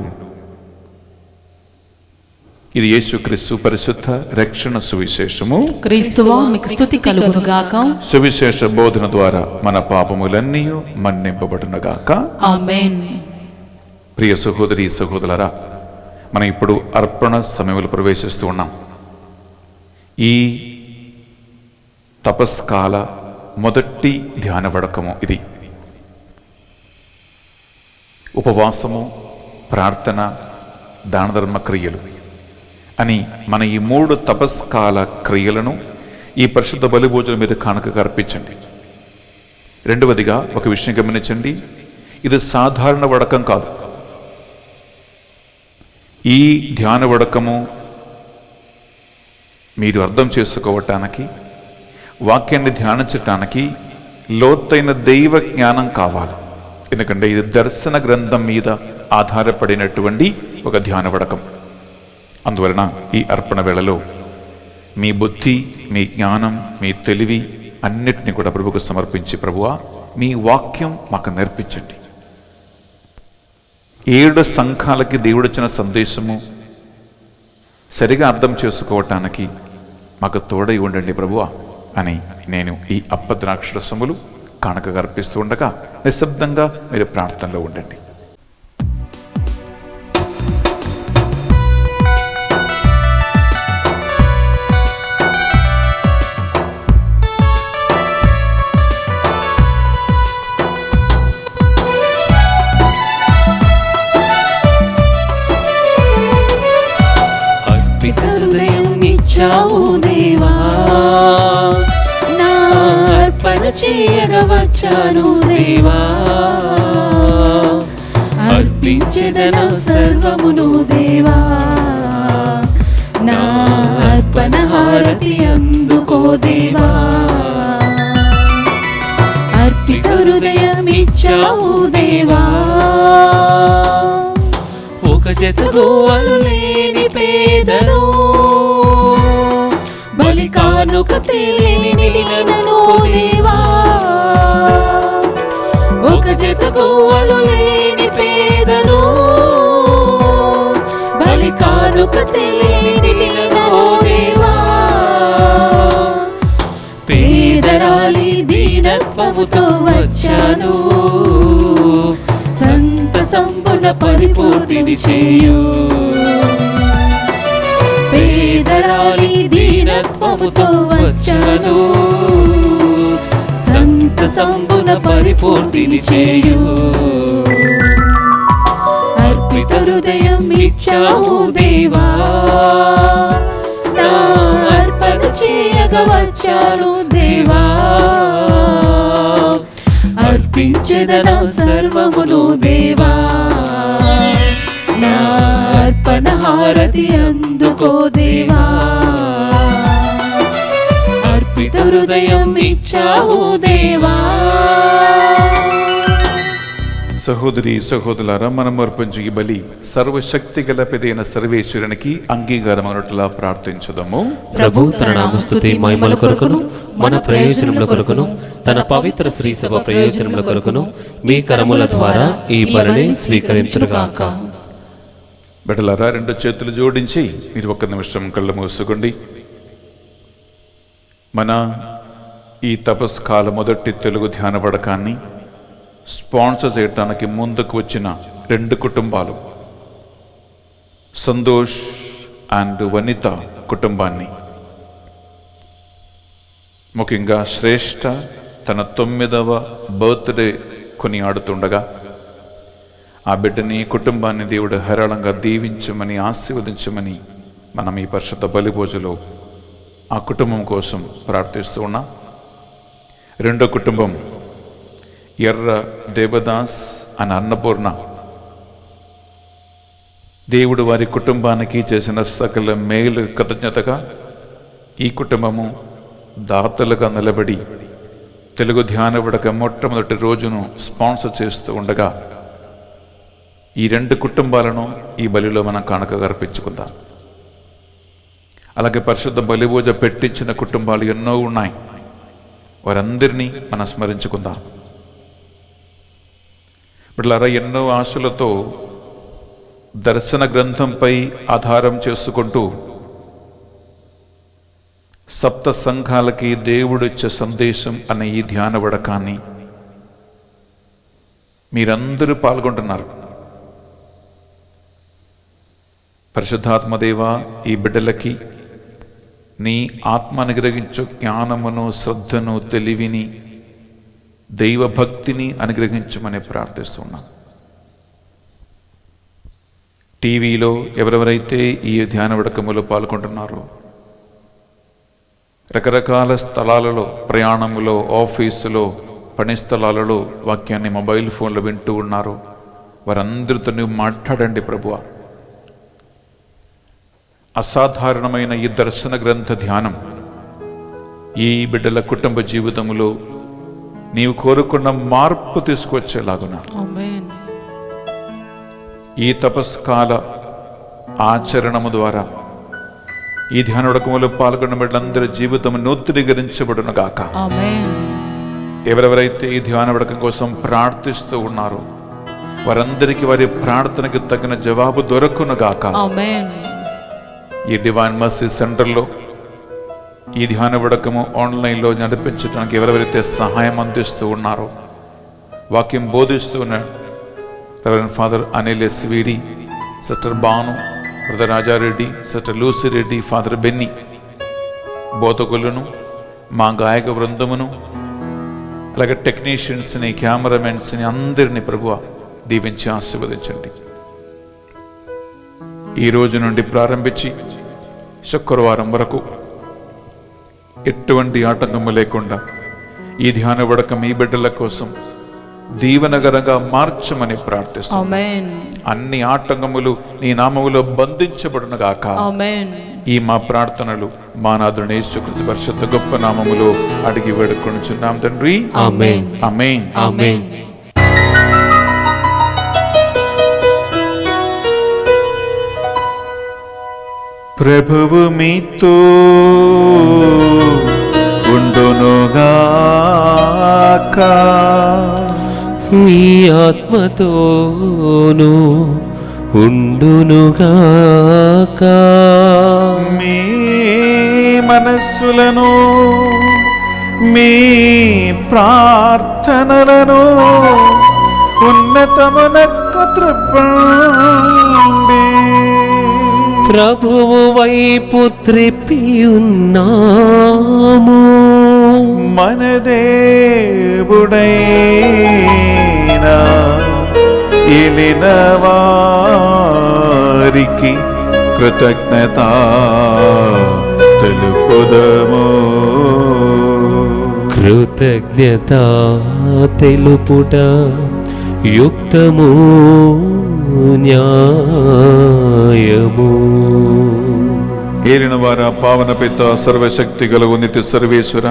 ఇది యేసుక్రీస్తు పరిశుద్ధ రక్షణ సువిశేషము. క్రీస్తువా మీకు స్తుతి కలుగునుగాక. సువిశేష బోధన ద్వారా మన పాపములన్నీ మన్నింపబడునుగాక. ఆమేన్. ప్రియ సహోదరి సహోదరులారా, మనం ఇప్పుడు అర్పణ సమయంలో ప్రవేశిస్తూ ఉన్నాం. ఈ తపస్కాల మొదటి ధ్యాన వడకము ఇది. ఉపవాసము, ప్రార్థన, దాన ధర్మ క్రియలు అని మన ఈ 3 తపస్కాల క్రియలను ఈ పరిశుద్ధ బలి భోజనం మీద కానుకగా అర్పించండి. రెండవదిగా ఒక విషయం గమనించండి, ఇది సాధారణ వడకం కాదు. ఈ ధ్యాన వడకము మీరు అర్థం చేసుకోవటానికి, వాక్యాన్ని ధ్యానించటానికి లోతైన దైవ జ్ఞానం కావాలి. ఎందుకంటే ఇది దర్శన గ్రంథం మీద ఆధారపడినటువంటి ఒక ధ్యాన వడకం. అందువలన ఈ అర్పణ వేళలో మీ బుద్ధి, మీ జ్ఞానం, మీ తెలివి అన్నిటినీ కూడా ప్రభువుకు సమర్పించి, ప్రభువా మీ వాక్యం మాకు నేర్పించండి. 7 సంఘాలకి దేవుడిచ్చిన సందేశము సరిగా అర్థం చేసుకోవటానికి మాకు తోడై ఉండండి ప్రభువా అని నేను ఈ అప్పద్రాక్షరసములు కానుకగా అర్పిస్తూ ఉండగా నిశ్శబ్దంగా మీరు ప్రార్థనలో ఉండండి. హృదయం ఇచ్చావు దేవా, నా అర్పణ చేయగా వచ్చాను దేవా. అర్పించెదన సర్వమును దేవా, నా అర్పణ హారతి అందుకో దేవా. అర్పిత హృదయం ఇచ్చావు దేవా, ఒక జత గోవలు లేని పేదను బలి కానుక తెలియనినను దేవా. ఒక జత గోవలు లేని పేదను బలి కానుక తెలియనినను దేవా. పేదరాలి దీనత్వముతో వచ్చాను, సంతసంబున పరిపూర్తిని చేయు. పేదరాలి దీనత్వముతో వచ్చాను, సంతసంబున పరిపూర్తిని చేయు. అర్పిత హృదయం ఇచ్చావు దేవా, నా అర్పణ చేయగా వచ్చాను దేవా. అర్పించెదన సర్వమును దేవా. హారతి అందుకో దేవా, అర్పిత హృదయం ఇచ్చావు దేవా. సహోదరి సహోదరులారా, మనం అర్పించు ఈ బలి సర్వశక్తి గల పెదైన సర్వేశ్వరునికి అంగీకారమైనట్లా ప్రార్థించుదాము. ప్రభు తన నామస్తుతి మహిమల కొరకును మన ప్రయోజనముల కొరకును తన పవిత్ర శ్రీ సభ ప్రయోజనముల కొరకును మీ కరముల ద్వారా ఈ బలిని స్వీకరించుగాక. బిడ్డలారా, రెండు చేతులు జోడించి మీరు ఒక్క నిమిషం కళ్ళు మూసుకోండి. మన ఈ తపస్కాల మొదటి తెలుగు ధ్యాన పడకాన్ని స్పాన్సర్ చేయడానికి ముందుకు వచ్చిన రెండు కుటుంబాలు, సంతోష్ అండ్ వనిత కుటుంబాన్ని, ముఖ్యంగా శ్రేష్ఠ తన 9వ బర్త్డే కొనియాడుతుండగా ఆ బిడ్డని కుటుంబాన్ని దేవుడు హేరాళంగా దీవించమని ఆశీర్వదించమని మనం ఈ పరిశుద్ధ బలిభోజలో ఆ కుటుంబం కోసం ప్రార్థిస్తూ ఉన్నాం. రెండో కుటుంబం ఎర్ర దేవదాస్ అని అన్నపూర్ణ, దేవుడు వారి కుటుంబానికి చేసిన సకల మేలు కృతజ్ఞతగా ఈ కుటుంబము దాతలుగా నిలబడి తెలుగు ధ్యాన పడక మొట్టమొదటి రోజును స్పాన్సర్ చేస్తూ ఉండగా ఈ రెండు కుటుంబాలను ఈ బలిలో మనం కానుకగా అర్పించుకుందాం. అలాగే పరిశుద్ధ బలిభోజ పెట్టించిన కుటుంబాలు ఎన్నో ఉన్నాయి, వారందరినీ మనం స్మరించుకుందాం. బిడ్డలారా, ఎన్నో ఆశలతో దర్శన గ్రంథంపై ఆధారం చేసుకుంటూ సప్త సంఘాలకి దేవుడిచ్చే సందేశం అనే ఈ ధ్యాన వడకాన్ని మీరందరూ పాల్గొంటున్నారు. పరిశుద్ధాత్మదేవ, ఈ బిడ్డలకి నీ ఆత్మ అనుగ్రహించు జ్ఞానమును, శ్రద్ధను, తెలివిని, దైవభక్తిని అనుగ్రహించమని ప్రార్థిస్తున్నాం. టీవీలో ఎవరెవరైతే ఈ ధ్యాన వడకములో పాల్గొంటున్నారో, రకరకాల స్థలాలలో, ప్రయాణములో, ఆఫీసులో, పని స్థలాలలో వాక్యాన్ని మొబైల్ ఫోన్లో వింటూ ఉన్నారు, వారందరితో నువ్వు మాట్లాడండి ప్రభువా. అసాధారణమైన ఈ దర్శన గ్రంథ ధ్యానం ఈ బిడ్డల కుటుంబ జీవితంలో నీవు కోరుకున్న మార్పు తీసుకొచ్చేలాగున ఈ తపస్కాల ఆచరణము ద్వారా ఈ ధ్యానోడకములో పాల్గొన్న బిడ్డలందరి జీవితం నూతనీకరించబడును గాక. ఎవరెవరైతే ఈ ధ్యానోడకం కోసం ప్రార్థిస్తూ ఉన్నారో వారందరికీ వారి ప్రార్థనకు తగిన జవాబు దొరకును గాక. ఈ డివైన్ మర్సీ సెంటర్లో ఈ ధ్యాన వడకము ఆన్లైన్లో నడిపించడానికి ఎవరెవరైతే సహాయం అందిస్తూ ఉన్నారో, వాక్యం బోధిస్తూ ఉన్న reverend father Anil SVD, sister Banu, brother Raja Reddy, sister Lucy Reddy, father Benny, బోధకులను, మా గాయక బృందమును, అలాగే టెక్నీషియన్స్ని, కెమెరామెన్స్ని అందరినీ ప్రభువ దీవించి ఆశీర్వదించండి. ఈ రోజు నుండి ప్రారంభించి శుక్రవారం వరకు ఎటువంటి ఆటంకము లేకుండా ఈ ధ్యాన వడకం ఈ బిడ్డల కోసం దీవనగరంగా మార్చమని ప్రార్థిస్తున్నాం. అన్ని ఆటంకములు నీ నామములో బంధించబడును గాక. ఈ మా ప్రార్థనలు మా నాథుని యేసుక్రీస్తు పరిశుద్ధ గొప్ప నామములో అడిగి వేడుకొనుచున్నాం తండ్రి. ఆమేన్. ఆమేన్. ఆమేన్. ప్రభువు మీతో ఉండునుగాక. మీ ఆత్మతోను ఉండునుగాక. మీ మనస్సులను, మీ ప్రార్థనలను ఉన్నతమునకు త్రిప్పండి. ప్రభువు వైపు త్రిప్పియున్నాము. మన దేవుడైనా ఏలిన వారికి కృతజ్ఞత తెలుపుదము. కృతజ్ఞత తెలుపుట యుక్తము న్యాయము. ఏలిన వారా, పావన పిత, సర్వశక్తి గలవు నిత్య సర్వేశ్వర,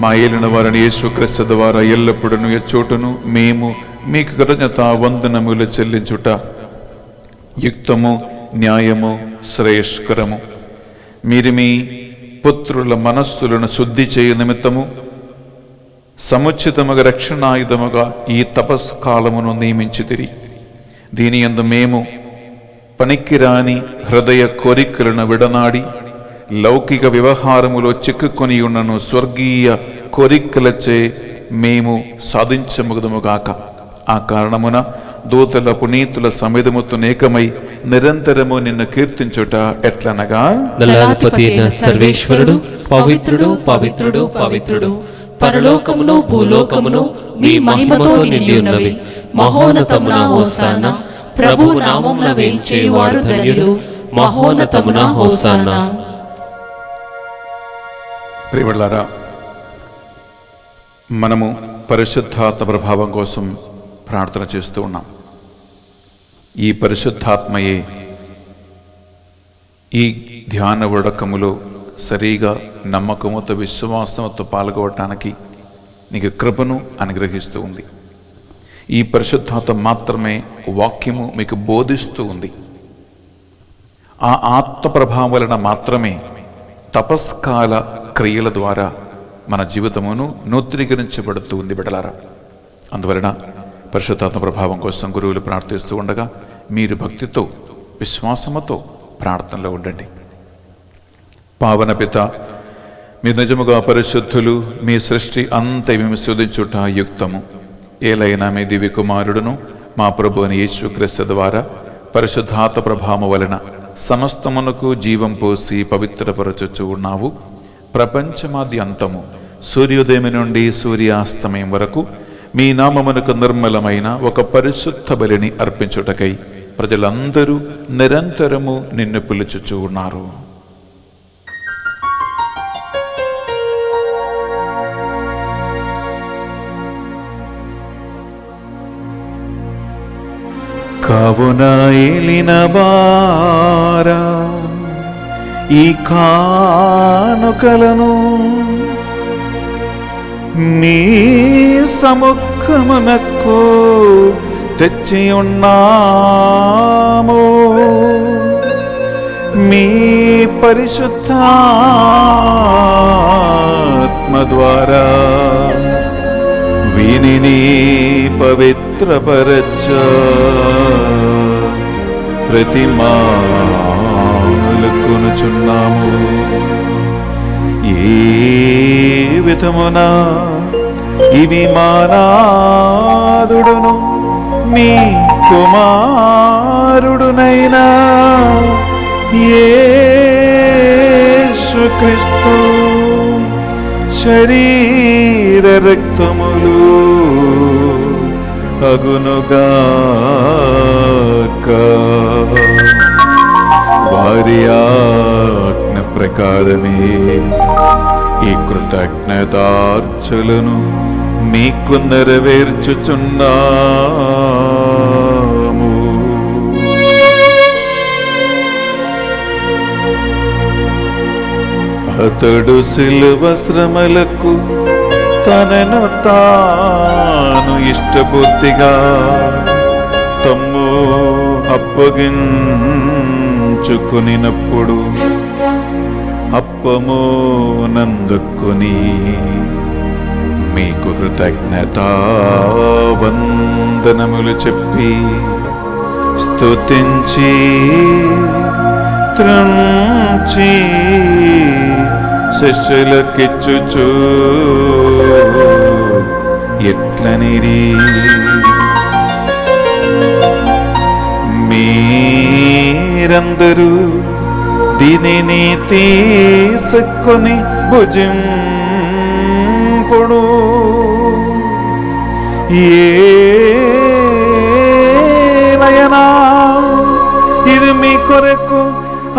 మా ఏలిన వారిని యేసుక్రీస్తు ద్వారా ఎల్లప్పుడూ ఎచ్చోటును మేము మీకు కృతజ్ఞత వందనములు చెల్లించుట యుక్తము, న్యాయము, శ్రేయస్కరము. మీరు మీ పుత్రుల మనస్సులను శుద్ధి చేయ నిమిత్తము సముచితముగా రక్షణాయుధముగా ఈ తపస్కాలమును నియమించితిరి. దీని యందు మేము పనికిరాని హృదయ కోరికలను విడనాడి లౌకిక వ్యవహారములో చిక్కుకొని ఉన్నను స్వర్గీయ కోరికలచే మేము సాధించముగదుముగాక. ఆ కారణమున దూతల పునీతుల సమిధముతో ఏకమై నిరంతరము నిన్ను కీర్తించుట ఎట్లనగా, దళాధిపతి అయిన సర్వేశ్వరుడు పవిత్రుడు, పవిత్రుడు, పవిత్రుడు, పరలోకమును భూలోకమును మీ మహిమతో నిండి ఉన్నవి. మహోన్నతమున హోసానా, ప్రభువు నామమున వేంచేవారు ధన్యులు. మహోన్నతమున హోసానా. ప్రియములారా, మనము పరిశుద్ధాత్మ ప్రభావం కోసం ప్రార్థన చేస్తూ ఉన్నాం. ఈ పరిశుద్ధాత్మయే ఈ ధ్యాన ఉడకములో సరిగా నమ్మకముతో విశ్వాసంతో పాల్గొనడానికి నీకు కృపను అనుగ్రహిస్తూ ఉంది. ఈ పరిశుద్ధాత్మ మాత్రమే వాక్యము మీకు బోధిస్తూ ఉంది. ఆ ఆత్మ ప్రభావం వలన మాత్రమే తపస్కాల క్రియల ద్వారా మన జీవితమును నూతనీకరించబడుతూ ఉంది బిడ్డలారా. అందువలన పరిశుద్ధాత్మ ప్రభావం కోసం గురువులు ప్రార్థిస్తూ ఉండగా మీరు భక్తితో, విశ్వాసముతో ప్రార్థనలో ఉండండి. పావన పిత, మీరు నిజముగా పరిశుద్ధులు, మీ సృష్టి అంతా మేము శోధించుట యుక్తము. ఏలైనా మీ దివ్య కుమారుడును మా ప్రభు అని యేసుక్రీస్తు ద్వారా పరిశుద్ధాత్మ ప్రభావం వలన సమస్తమునకు జీవం పోసి పవిత్రపరచుచు ఉన్నావు. ప్రపంచమాది అంతము, సూర్యోదయం నుండి సూర్యాస్తమయం వరకు మీ నామమునకు నిర్మలమైన ఒక పరిశుద్ధ బలిని అర్పించుటకై ప్రజలందరూ నిరంతరము నిన్ను పిలుచుచూ ఉన్నారు. కావున ఏలిన వారా, ఈ కానుకలను మీ సముఖమునకు తెచ్చి ఉన్నాము. మీ పరిశుద్ధాత్మ ద్వారా వీనిని పవిత్రపరచ ప్రతిమాలుకొనుచున్నాము. ఏ విధమున ఇవి మానాదుడును మీ కుమారుడునైనా యేసుక్రీస్తు శరీర రక్తములు అగునుగాక. వారి ఆజ్ఞ ప్రకారమే ఈ కృతజ్ఞతార్చలను మీకు నెరవేర్చుచున్నాము. అతడు శిలువ శ్రమలకు తనను తాను ఇష్టపూర్తిగా తమ్ము అప్పగించుకునినప్పుడు అప్పము నందుకొని మీకు కృతజ్ఞతా వందనములు చెప్పి స్తుతించి త్రుంచి శిష్యులకిచ్చుచు ఎట్లనిరి, మీరందరూ దీనిని తీసుకొని భుజింపుడు. ఏలయనా ఇది మీ కొరకు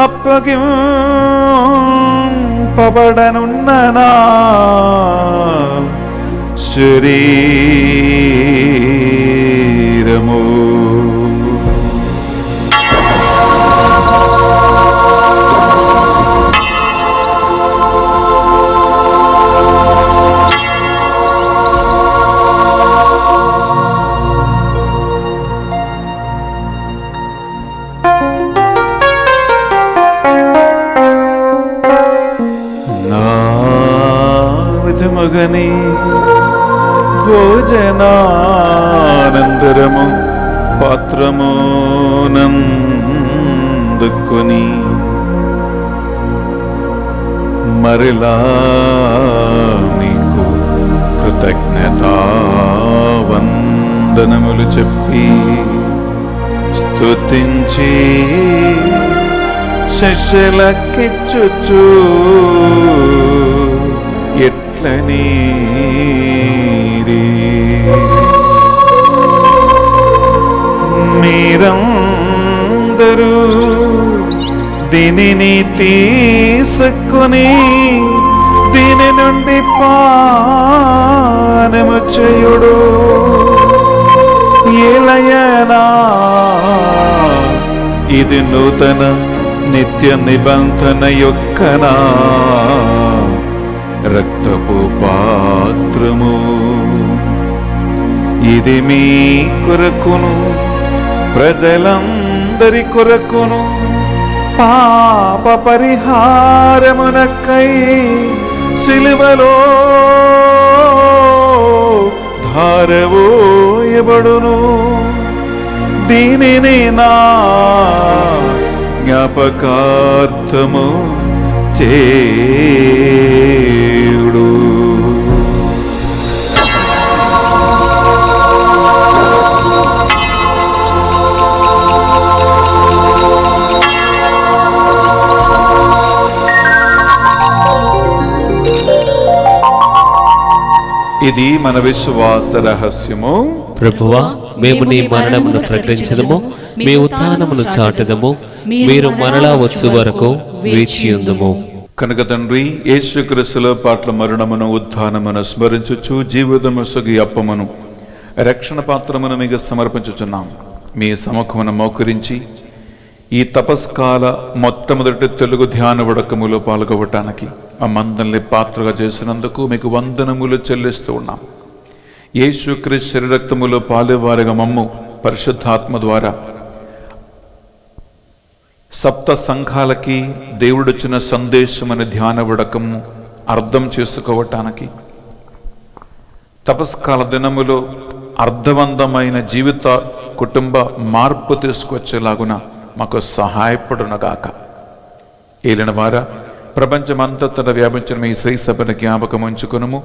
అప్పగింపబడనున్న నా శరీరము. మగని భోజనానంతరము పాత్రము నందుకొని మరలా నీకు కృతజ్ఞతావందనములు చెప్పి స్తుతించి శిష్యులకిచ్చుచు ఎట్లనీరి మీరందరూ దీనిని తీసుకొని దీని నుండి పానము చేయుడు. ఏలయనా ఇది నూతన నిత్య నిబంధన యొక్కనా రక్తపు పాత్రము. ఇది మీ కొరకును ప్రజలందరి కొరకును పాప పరిహారమునకై సిలువలో ధారవోయబడును. దీనిని నా జ్ఞాపకార్థము చేయుడు. ఇది మన విశ్వాస రహస్యము. ప్రభువా, మేము నీ మరణమును ప్రకటించదము, మీ ఉత్థానమును చాటదము. మీరు మరలా వచ్చు వరకు వేచియుందుము. కనుక తండ్రి, యేసుక్రీస్తుల పట్ల మరణమును ఉత్థానమును స్మరించుచు జీవితము సొగి అప్పమును రక్షణ పాత్రమును మీకు సమర్పించుచున్నాం. మీ సముఖమును మోకరించి ఈ తపస్కాల మొట్టమొదటి తెలుగు ధ్యాన ఉడకములో పాల్గొవటానికి మమ్మందరిని పాత్రగా చేసినందుకు మీకు వందనములు చెల్లిస్తూ ఉన్నాం. యేసుక్రీస్తు శరీరక్తములో పాలేవారిగా మమ్ము పరిశుద్ధాత్మ ద్వారా సప్త సంఘాలకి దేవుడిచ్చిన సందేశం అనే ధ్యాన ఉడకము అర్థం చేసుకోవటానికి తపస్కాల దినములో అర్థవంతమైన జీవిత కుటుంబ మార్పు తీసుకొచ్చేలాగున మాకు సహాయపడునగాక. ఏలిన వారా, ప్రపంచమంతటా వ్యాపించిన మీ శ్రీ సభను జ్ఞాపకం ఉంచుకును.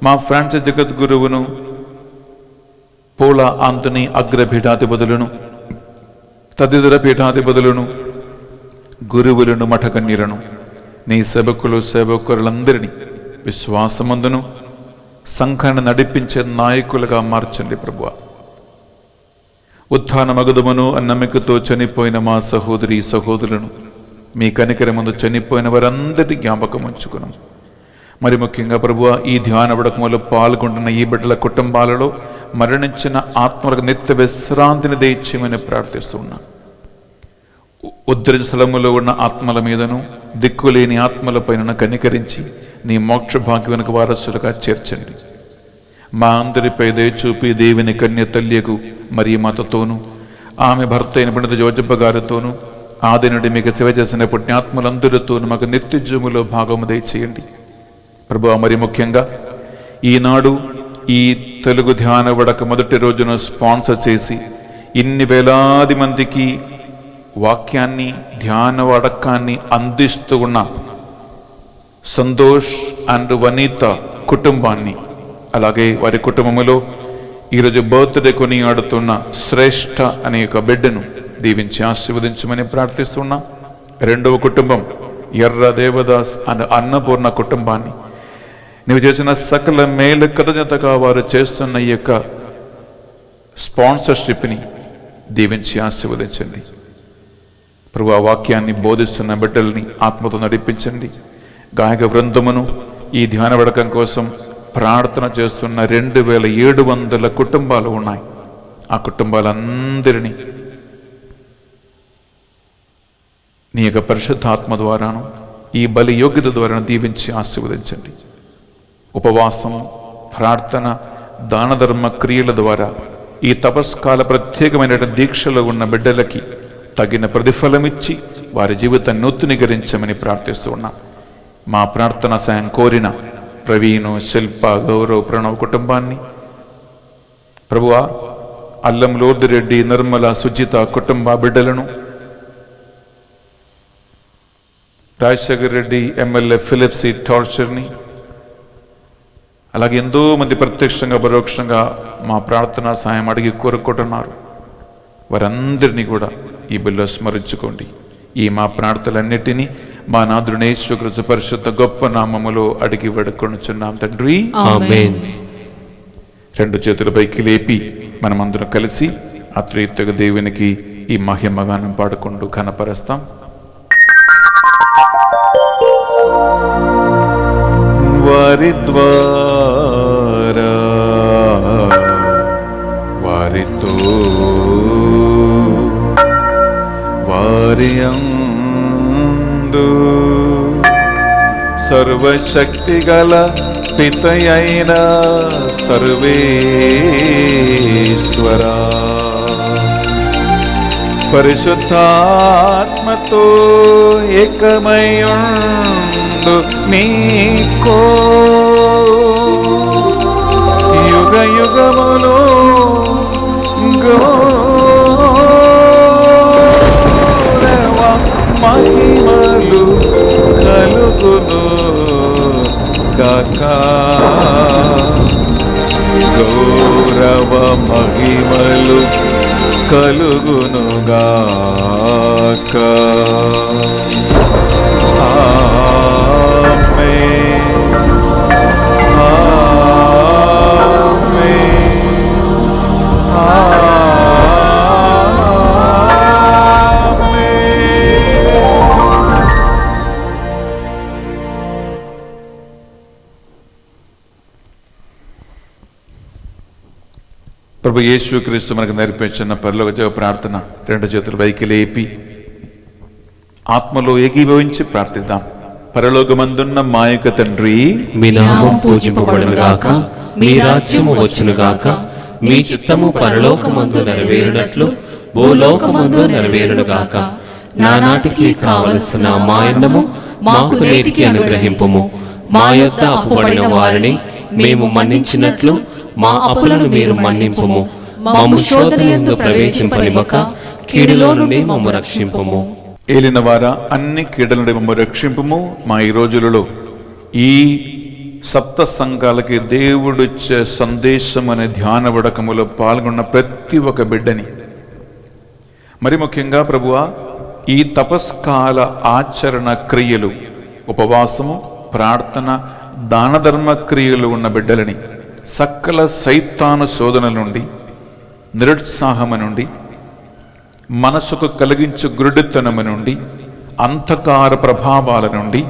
మా ఫ్రాన్సిస్ జగద్గురువును, పోలా ఆంతనీ అగ్రపీఠాధిపతులను, తదితర పీఠాధిపతులను, గురువులను, మఠకన్యలను, నీ సేవకులు సేవకులందరినీ విశ్వాసమందును సంఘాన్ని నడిపించే నాయకులుగా మార్చండి ప్రభువా. ఉత్థాన మగుదమును నమ్మికతో చనిపోయిన మా సహోదరి సహోదరులను, మీ కనికరమందు చనిపోయిన వారందరి జ్ఞాపకం ఉంచుకున్నాం. మరి ముఖ్యంగా ప్రభువా, ఈ ధ్యాన ఉడకములో పాల్గొంటున్న ఈ బిడ్డల కుటుంబాలలో మరణించిన ఆత్మలకు నిత్య విశ్రాంతిని దయచేయమని ప్రార్థిస్తున్నాం. ఉద్రిత స్థలములో ఉన్న ఆత్మల మీదను, దిక్కులేని ఆత్మలపైన కనికరించి నీ మోక్ష భాగ్యమునకు వారసులుగా చేర్చండి. మా అందరిపై దయచూపి దేవుని కన్య తల్లియకు మరియు మాతతోనూ, ఆమె భర్త అయిన పండిత జోజప్ప గారితోనూ, ఆది నుండి మీకు సేవ చేసిన పుణ్యాత్మలందరితోనూ మాకు నిత్య జీవములో భాగము దయచేయండి ప్రభువా. మరి ముఖ్యంగా ఈనాడు ఈ తెలుగు ధ్యాన వడక మొదటి రోజున స్పాన్సర్ చేసి ఇన్ని వేలాది మందికి వాక్యాన్ని, ధ్యాన వడకాన్ని అందిస్తూ ఉన్న సంతోష్ అండ్ వనీత కుటుంబాన్ని, అలాగే వారి కుటుంబములో ఈరోజు బర్త్డే కొని ఆడుతున్న శ్రేష్ఠ అనే ఒక బిడ్డను దీవించి ఆశీర్వదించమని ప్రార్థిస్తున్నా. రెండవ కుటుంబం ఎర్ర దేవదాస్ అనే అన్నపూర్ణ కుటుంబాన్ని, నువ్వు చేసిన సకల మేలు కృతజ్ఞతగా వారు చేస్తున్న ఈ యొక్క స్పాన్సర్షిప్ని దీవించి ఆశీర్వదించండి ప్రభువా. వాక్యాన్ని బోధిస్తున్న బిడ్డల్ని ఆత్మతో నడిపించండి. గాయక బృందమును ఈ ధ్యాన వడకం కోసం ప్రార్థన చేస్తున్న 2700 కుటుంబాలు ఉన్నాయి. ఆ కుటుంబాలందరినీ నీ యొక్క పరిశుద్ధాత్మ ద్వారాను, ఈ బలి యోగ్యత ద్వారా దీవించి ఆశీర్వదించండి. ఉపవాసం, ప్రార్థన, దాన ధర్మ క్రియల ద్వారా ఈ తపస్కాల ప్రత్యేకమైన దీక్షలో ఉన్న బిడ్డలకి తగిన ప్రతిఫలమిచ్చి వారి జీవితాన్ని నూతనీకరించమని ప్రార్థిస్తూ ఉన్నాం. మా ప్రార్థన సాయం కోరిన ప్రవీణు, శిల్ప, గౌరవ్, ప్రణవ్ కుటుంబాన్ని ప్రభువా, అల్లం లోర్దిరెడ్డి, నిర్మల, సుజిత కుటుంబ బిడ్డలను, రాజశేఖర్ రెడ్డి ఎమ్మెల్యే ఫిలిప్స్ టార్చర్ని, అలాగే ఎంతో మంది ప్రత్యక్షంగా పరోక్షంగా మా ప్రార్థనా సాయం అడిగి కోరుకుంటున్నారు. వారందరినీ కూడా ఈ బిల్లో స్మరించుకోండి. ఈ మా ప్రార్థనలన్నిటినీ మా నాథుడు యేసుక్రీస్తు పరిశుద్ధ గొప్ప నామములో అడిగి వేడుకొనుచున్నాం తండ్రి, ఆమేన్. రెండు చేతుల పైకి లేపి మనమందరం కలిసి ఆ త్రిత్వక దేవునికి ఈ మహిమగానం పాడుకుంటూ ఘనపరుస్తాం. వారి ద్వారా వారితో వారి అందు సర్వశక్తి గల పితయైన సర్వేశ్వరా, పరిశుద్ధాత్మతో ఏకమయుండు నీకో యుగ యుగములో గౌరవ మహిమలు కలుగును గాక. గౌరవ మహిమలు కలుగును గాక. ఆమేన్, ఆమేన్, ప్రభు యేసుక్రీస్తు మనకు నేర్పించిన పరలోక జప ప్రార్థన రెండు చేతులు పైకి లేపి ఆత్మలో ఏకీభవించి ప్రార్థిద్దాం. పరలోకమందున్న మా యొక్క తండ్రి, మీ నామం పూజింపబడును గాక, మీ రాజ్యము వచ్చును గాక, మీ చిత్తము పరలోకమందు నెరవేరునట్లు భూలోకమందు నెరవేరును గాక. నానాటికి కావలసిన మా అన్నము మాకు నేటికి అనుగ్రహింపుము. మా యొద్ద అప్పుబడిన వారిని మేము మన్నించినట్లు మా అప్పులను మీరు మన్నింపుము. మమ్ము శోధనయందు ప్రవేశింపనివ్వక కీడులో నుండి మమ్ము రక్షింపుము. ఏలిన వారా, అన్ని కీడల నుండి మమ్ము రక్షింపుము. మా ఈ రోజులలో ఈ సప్త సంఘాలకి దేవుడిచ్చే సందేశం అనే ధ్యాన వడకములో పాల్గొన్న ప్రతి ఒక్క బిడ్డని, మరి ముఖ్యంగా ప్రభువా, ఈ తపస్కాల ఆచరణ క్రియలు, ఉపవాసము, ప్రార్థన, దాన ధర్మ క్రియలు ఉన్న బిడ్డలని సకల సైతాను శోధనల నుండి, నిరుత్సాహము నుండి, మనసుకు కలిగించు గురుడితనము నుండి, అంధకార ప్రభావాల నుండి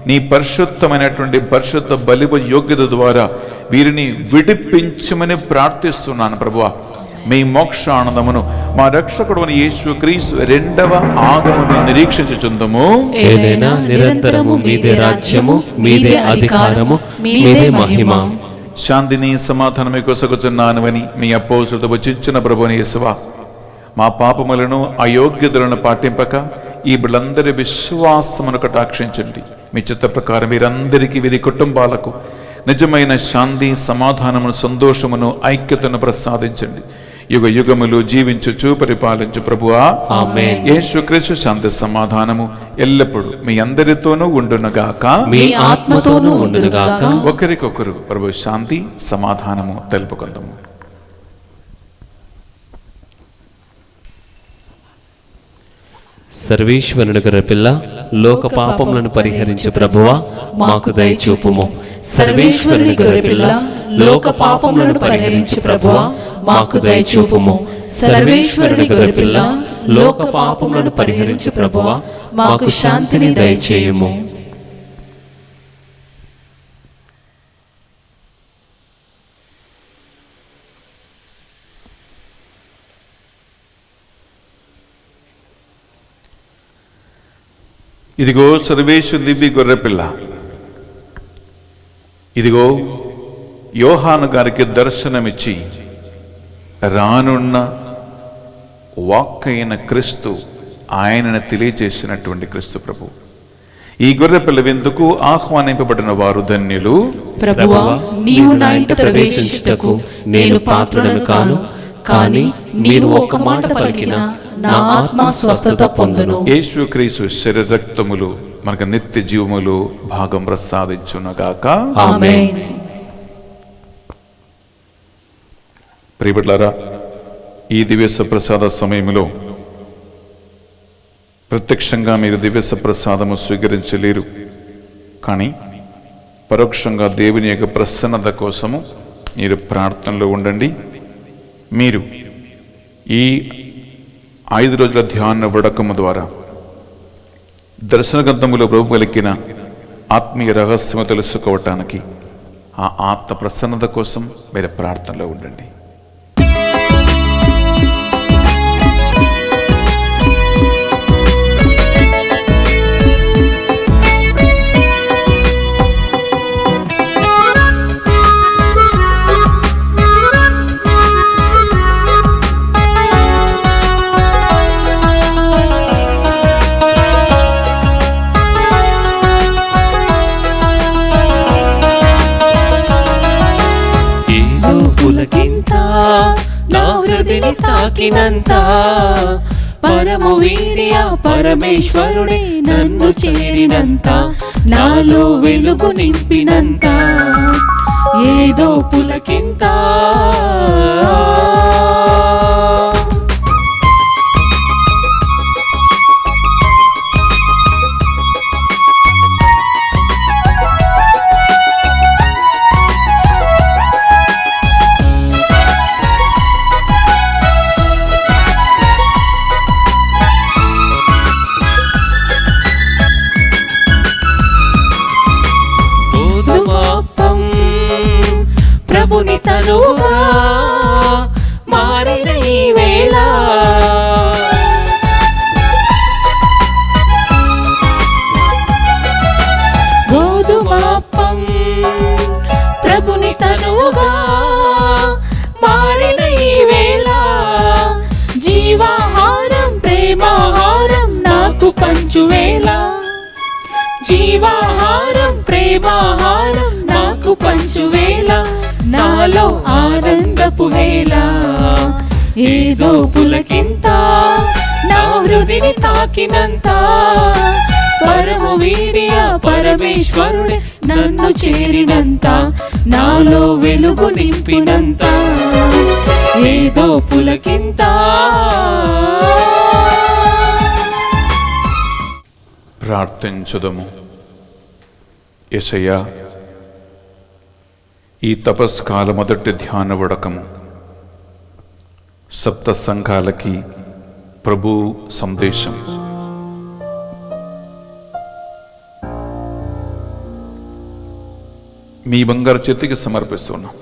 నీ పరిశుద్ధమైనటువంటి పరిశుద్ధ బలివ యోగ్యత ద్వారా వీరిని విడిపించమని ప్రార్థిస్తున్నాను ప్రభువా. మీ మోక్షానందమును మా రక్షకుడు యేసుక్రీస్తు రెండవ ఆగమను నిరీక్షించుచుందము. ఏదైనా నిరంతరము మీదే రాజ్యము, మీదే అధికారము, మీదే మహిమ. శాంతిని సమాధానమే కొసగుచున్నానువని మీ అపోస్తులతో వచించిన ప్రభువుని యేసువా, మా పాపములను అయోగ్యతలను పాటింపక ఈ బిడ్డలందరి విశ్వాసమును కటాక్షించండి. మీ చిత్త ప్రకారం వీరందరికీ, వీరి కుటుంబాలకు నిజమైన శాంతి, సమాధానమును, సంతోషమును, ఐక్యతను ప్రసాదించండి. యుగ యుగములు జీవించుచు పరిపాలించు ప్రభువా. ఆమేన్. యేసుక్రీస్తు శాంతి సమాధానము ఎల్లప్పుడూ మీ అందరితోనూ ఉండునుగాక, మీ ఆత్మతోనూ ఉండునుగాక. ఒకరికొకరు ప్రభు శాంతి సమాధానము తెలుపుకుందాము. సర్వేశ్వరుని గొర్రెపిల్ల, లోక పాపములను పరిహరించు ప్రభువా, మాకు దయచూపుము. సర్వేశ్వరుని గొర్రెపిల్ల, లోక పాపములను పరిహరించు ప్రభువా, మాకు దయచూపుము. సర్వేశ్వరుని గొర్రెపిల్ల, లోక పాపములను పరిహరించు ప్రభువా, మాకు శాంతిని దయచేయుము. ఇదిగో సర్వేశు దివ్య గొర్రెపిల్ల, ఇదిగో యోహాను గారికి దర్శనమిచ్చి రానున్న వాక్కైన క్రీస్తు, ఆయనను తెలియజేసినటువంటి క్రీస్తు ప్రభు. ఈ గొర్రెపిల్ల విందుకు ఆహ్వానింపబడిన వారు ధన్యులు. ప్రభువా, నీవు నా ఇంట ప్రవేశించుటకు నేను పాత్రుడను కాను, కానీ మీరు ఒక్క మాట పలికిన నా ఆత్మ స్వస్థత పొందును. యేసుక్రీస్తు శరీర రక్తములు మనకు నిత్య జీవములు భాగం ప్రసాదించునగాక. ఆమేన్. ప్రియబిడ్డలారా, ఈ దివ్య ప్రసాద సమయంలో ప్రత్యక్షంగా మీరు దివ్య ప్రసాదము స్వీకరించలేరు, కానీ పరోక్షంగా దేవుని యొక్క ప్రసన్నత కోసము మీరు ప్రార్థనలో ఉండండి. మీరు ఈ 5 రోజుల ధ్యాన వడకము ద్వారా దర్శన గ్రంథములో ప్రభు పలికిన ఆత్మీయ రహస్యము తెలుసుకోవటానికి ఆ ఆత్మ ప్రసన్నత కోసం మీరు ప్రార్థనలో ఉండండి. నా హృదయని తాకినంత పరము వీడియా పరమేశ్వరుడే నన్ను చేరినంత, నాలో వెలుగు నింపినంత ఏదో పులకింత. ప్రభుని తనువుగా మారిన ఈ వేళ, గోధుమాపం ప్రభుని తనువుగా మారిన ఈ వేళ, జీవాహారం ప్రేమాహారం నాకు పంచువేళ, జీవాహారం ప్రేమాహారం నాకు పంచువేళ, నాలో ఆనందపు వేళ ఏదో పులకింత. నా హృదయని తాకినంత పరము వీడియా పరమేశ్వరుడే నన్ను చేరినంత, నాలో వెలుగు నింపినంత ఏదో పులకింత. ప్రార్థించుదము. యేసయ్యా, ఈ తపస్కాల మొదటి ధ్యాన వడకము సప్త సంఘాలకి ప్రభు సందేశం. మీ బంగారు చేతికి సమర్పిస్తున్నాం.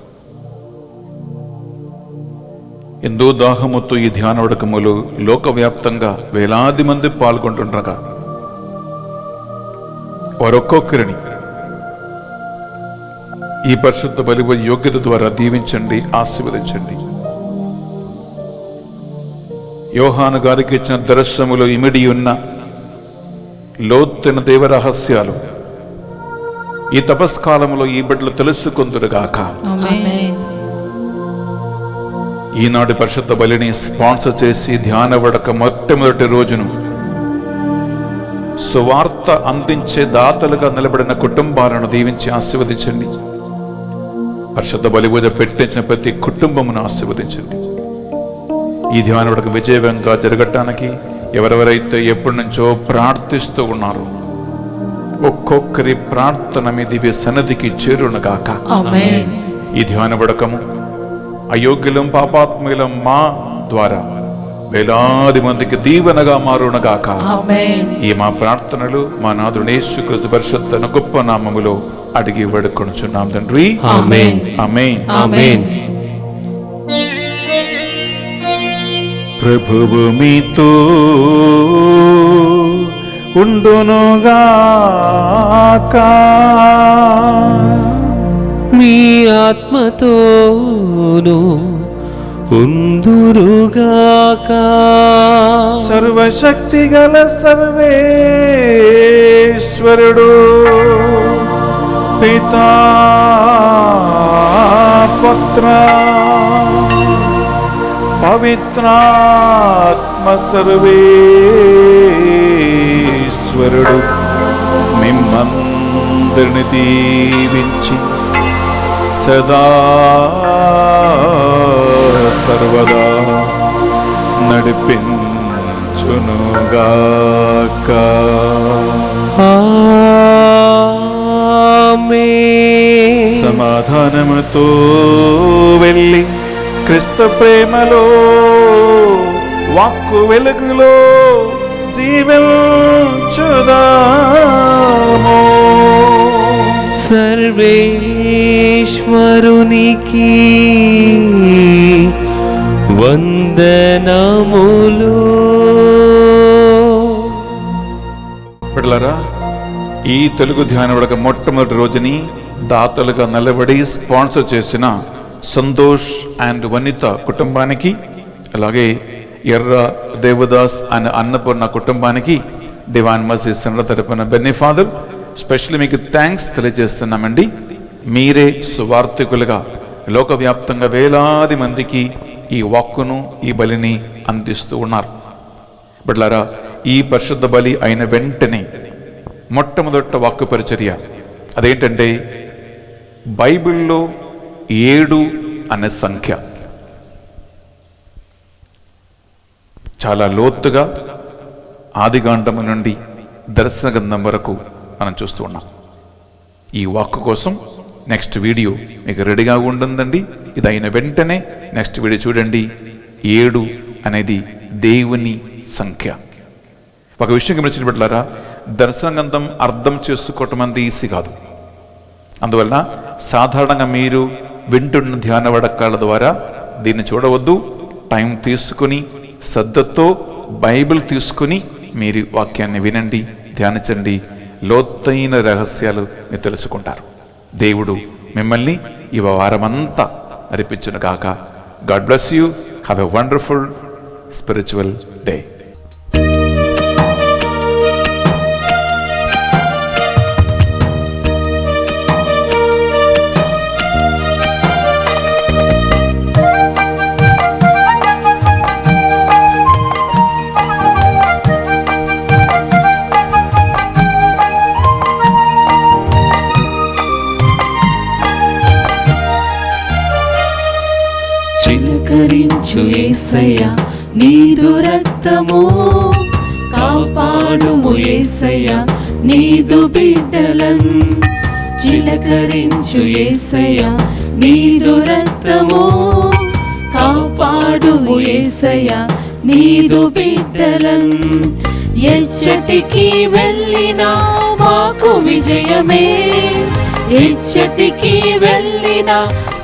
ఎంతో దాహముతో ఈ ధ్యాన వడకములు లోకవ్యాప్తంగా వేలాది మంది పాల్గొంటుండగా వారొక్కొక్కరిని ఈ పరిశుద్ధ బలివ యోగ్యత ద్వారా దీవించండి, ఆశీర్వదించండి. యోహాను గారికి ఇచ్చిన దర్శనములో ఇమిడి ఉన్న లోతైన దేవరహస్యాలు ఈ తపస్కాలంలో ఈ బిడ్డలు తెలుసుకొందురుగాక. ఈనాటి పరిశుద్ధ బలిని స్పాన్సర్ చేసి ధ్యాన వడక మొట్టమొదటి రోజును సువార్త అందించే దాతలుగా నిలబడిన కుటుంబాలను దీవించి ఆశీర్వదించండి. పరిశుద్ధ బలిపూజ పెట్టించిన ప్రతి కుటుంబమును ఆశీర్వదించండి. ఈ ధ్యాన వడక విజయవంతంగా జరగటానికి ఎవరెవరైతే ఎప్పటి నుంచో ప్రార్థిస్తూ ఉన్నారో ఒక్కొక్కరి ప్రార్థన మీ దివ్య సన్నిధికి చేరునుగాక. ఈ ధ్యాన వడకము అయోగ్యులం పాపాత్ములం మా ద్వారా వేలాది మందికి దీవెనగా మారునగాక. ఈ మా ప్రార్థనలు మా నాథుడు యేసుక్రీస్తు పరిశుద్ధ గొప్ప నామములో అడిగి వేడుకొనుచున్నాం తండ్రి. ఆమేన్. ఆమేన్. ఆమేన్. ప్రభువు మీతో ఉండునుగాక. మీ ఆత్మతోను ఉందురుగాక. సర్వశక్తి గల సర్వేశ్వరుడు సర్వేశ్వరుడు పితా పుత్ర పవిత్రాత్మ సర్వేశ్వరుడు మిమ్మందరిని దీవించి సదా సర్వదా నడిపించునుగాక. ఆమేన్. సమాధానముతో వెళ్ళి క్రీస్తు ప్రేమలో వాక్కు వెలుగులో జీవించుదాము. సర్వేశ్వరునికి వందనములు. బిడ్డలారా, ఈ తెలుగు ధ్యాన వేడుక మొట్టమొదటి రోజుని దాతలుగా నిలబడి స్పాన్సర్ చేసిన సంతోష్ అండ్ వనిత కుటుంబానికి, అలాగే ఎర్ర దేవదాస్ అండ్ అన్నపూర్ణ కుటుంబానికి డివైన్ మర్సీ సెంటర్ తరపున బెన్నీ ఫాదర్ స్పెషల్లీ మీకు థ్యాంక్స్ తెలియజేస్తున్నామండి. మీరే సువార్థికులుగా లోకవ్యాప్తంగా వేలాది మందికి ఈ వాక్కును, ఈ బలిని అందిస్తూ ఉన్నారు. బిడ్డలారా, ఈ పరిశుద్ధ బలి అయిన వెంటనే మొట్టమొదట వాక్కు పరిచర్య అదేంటంటే బైబిల్లో 7 అనే సంఖ్య చాలా లోతుగా ఆదికాండము నుండి దర్శన గ్రంథం వరకు మనం చూస్తూ ఉన్నాం. ఈ వాక్కు కోసం నెక్స్ట్ వీడియో మీకు రెడీగా ఉంటుందండి. ఇది అయిన వెంటనే నెక్స్ట్ వీడియో చూడండి. 7 అనేది దేవుని సంఖ్య. ఒక విషయం గమనించిన బిడ్డలారా, దర్శన గ్రంథం అర్థం చేసుకోవటం అంత ఈజీ కాదు. అందువల్ల సాధారణంగా మీరు వింటున్న ధ్యాన వడకాల ద్వారా దీన్ని చూడవద్దు. టైం తీసుకుని శ్రద్ధతో బైబిల్ తీసుకుని మీరు వాక్యాన్ని వినండి, ధ్యానించండి. లోతైన రహస్యాలు మీరు తెలుసుకుంటారు. దేవుడు మిమ్మల్ని ఈ వారమంతా నడిపించును గాక. God bless you. Have a wonderful spiritual day. చిలకరించు యేసయ్యా నీదు రక్తము, కాపాడుము యేసయ్యా నీదు బిడ్డలన్. చిలకరించు యేసయ్యా నీదు రక్తము, కాపాడుము యేసయ్యా నీదు బిడ్డలన్. ఎచ్చటికి వెళ్ళినా మాకు విజయమే, ఎచ్చటికి వెళ్ళినా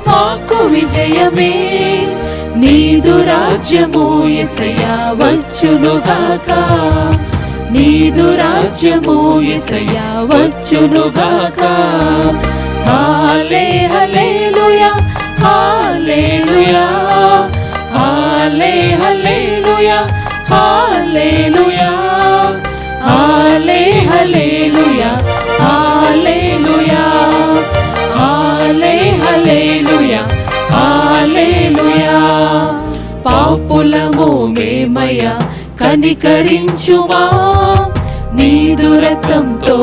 మాకు విజయమే. నీదు రాజ్యము యేసయ్యా వచ్చునుగాక, నీదు రాజ్యము యేసయ్యా వచ్చునుగాక. హల్లే హల్లెలూయా, హల్లెలూయా, హల్లే హల్లెలూయా, హల్లెలూయా, హల్లే హల్లెలూయా, హల్లెలూయా, హల్లే హల్లెలూయా, హల్లెలూయా. పాపులము మేమయ్యా కనికరించుమా, నీదు రక్తంతో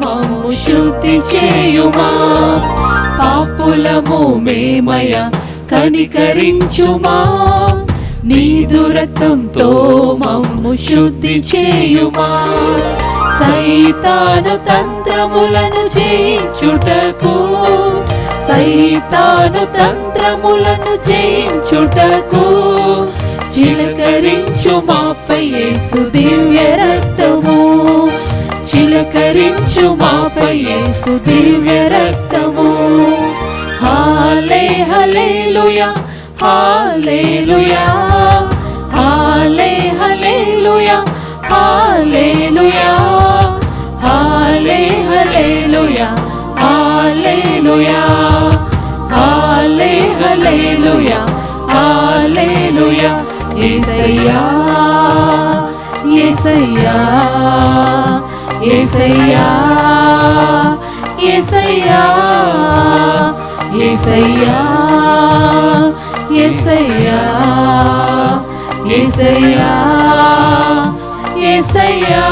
మమ్ము శుద్ధి చేయుమా. పాపులము మేమయ్యా కనికరించుమా, నీదు రక్తంతో మమ్ము శుద్ధి చేయుమా. సైతాను తంత్రములను జయించుటకు, సైతాను తంత్రములను జయించుటకు చిలకరించు మాపై యేసు దివ్య రక్తము, చిలకరించు మాపై యేసు దివ్య రక్తము. హల్లే హల్లెలూయా, హల్లెలూయా, హల్లే హల్లెలూయా, హల్లెలూయా, హల్లే హల్లెలూయా, హల్లెలూయా, హల్లే హల్లెలూయా, హల్లెలూయా. యేసయ్యా యేసయ్యా యేసయ్యా యేసయ్యా యేసయ్యా యేసయ్యా యేసయ్యా యేసయ్యా యేసయ్యా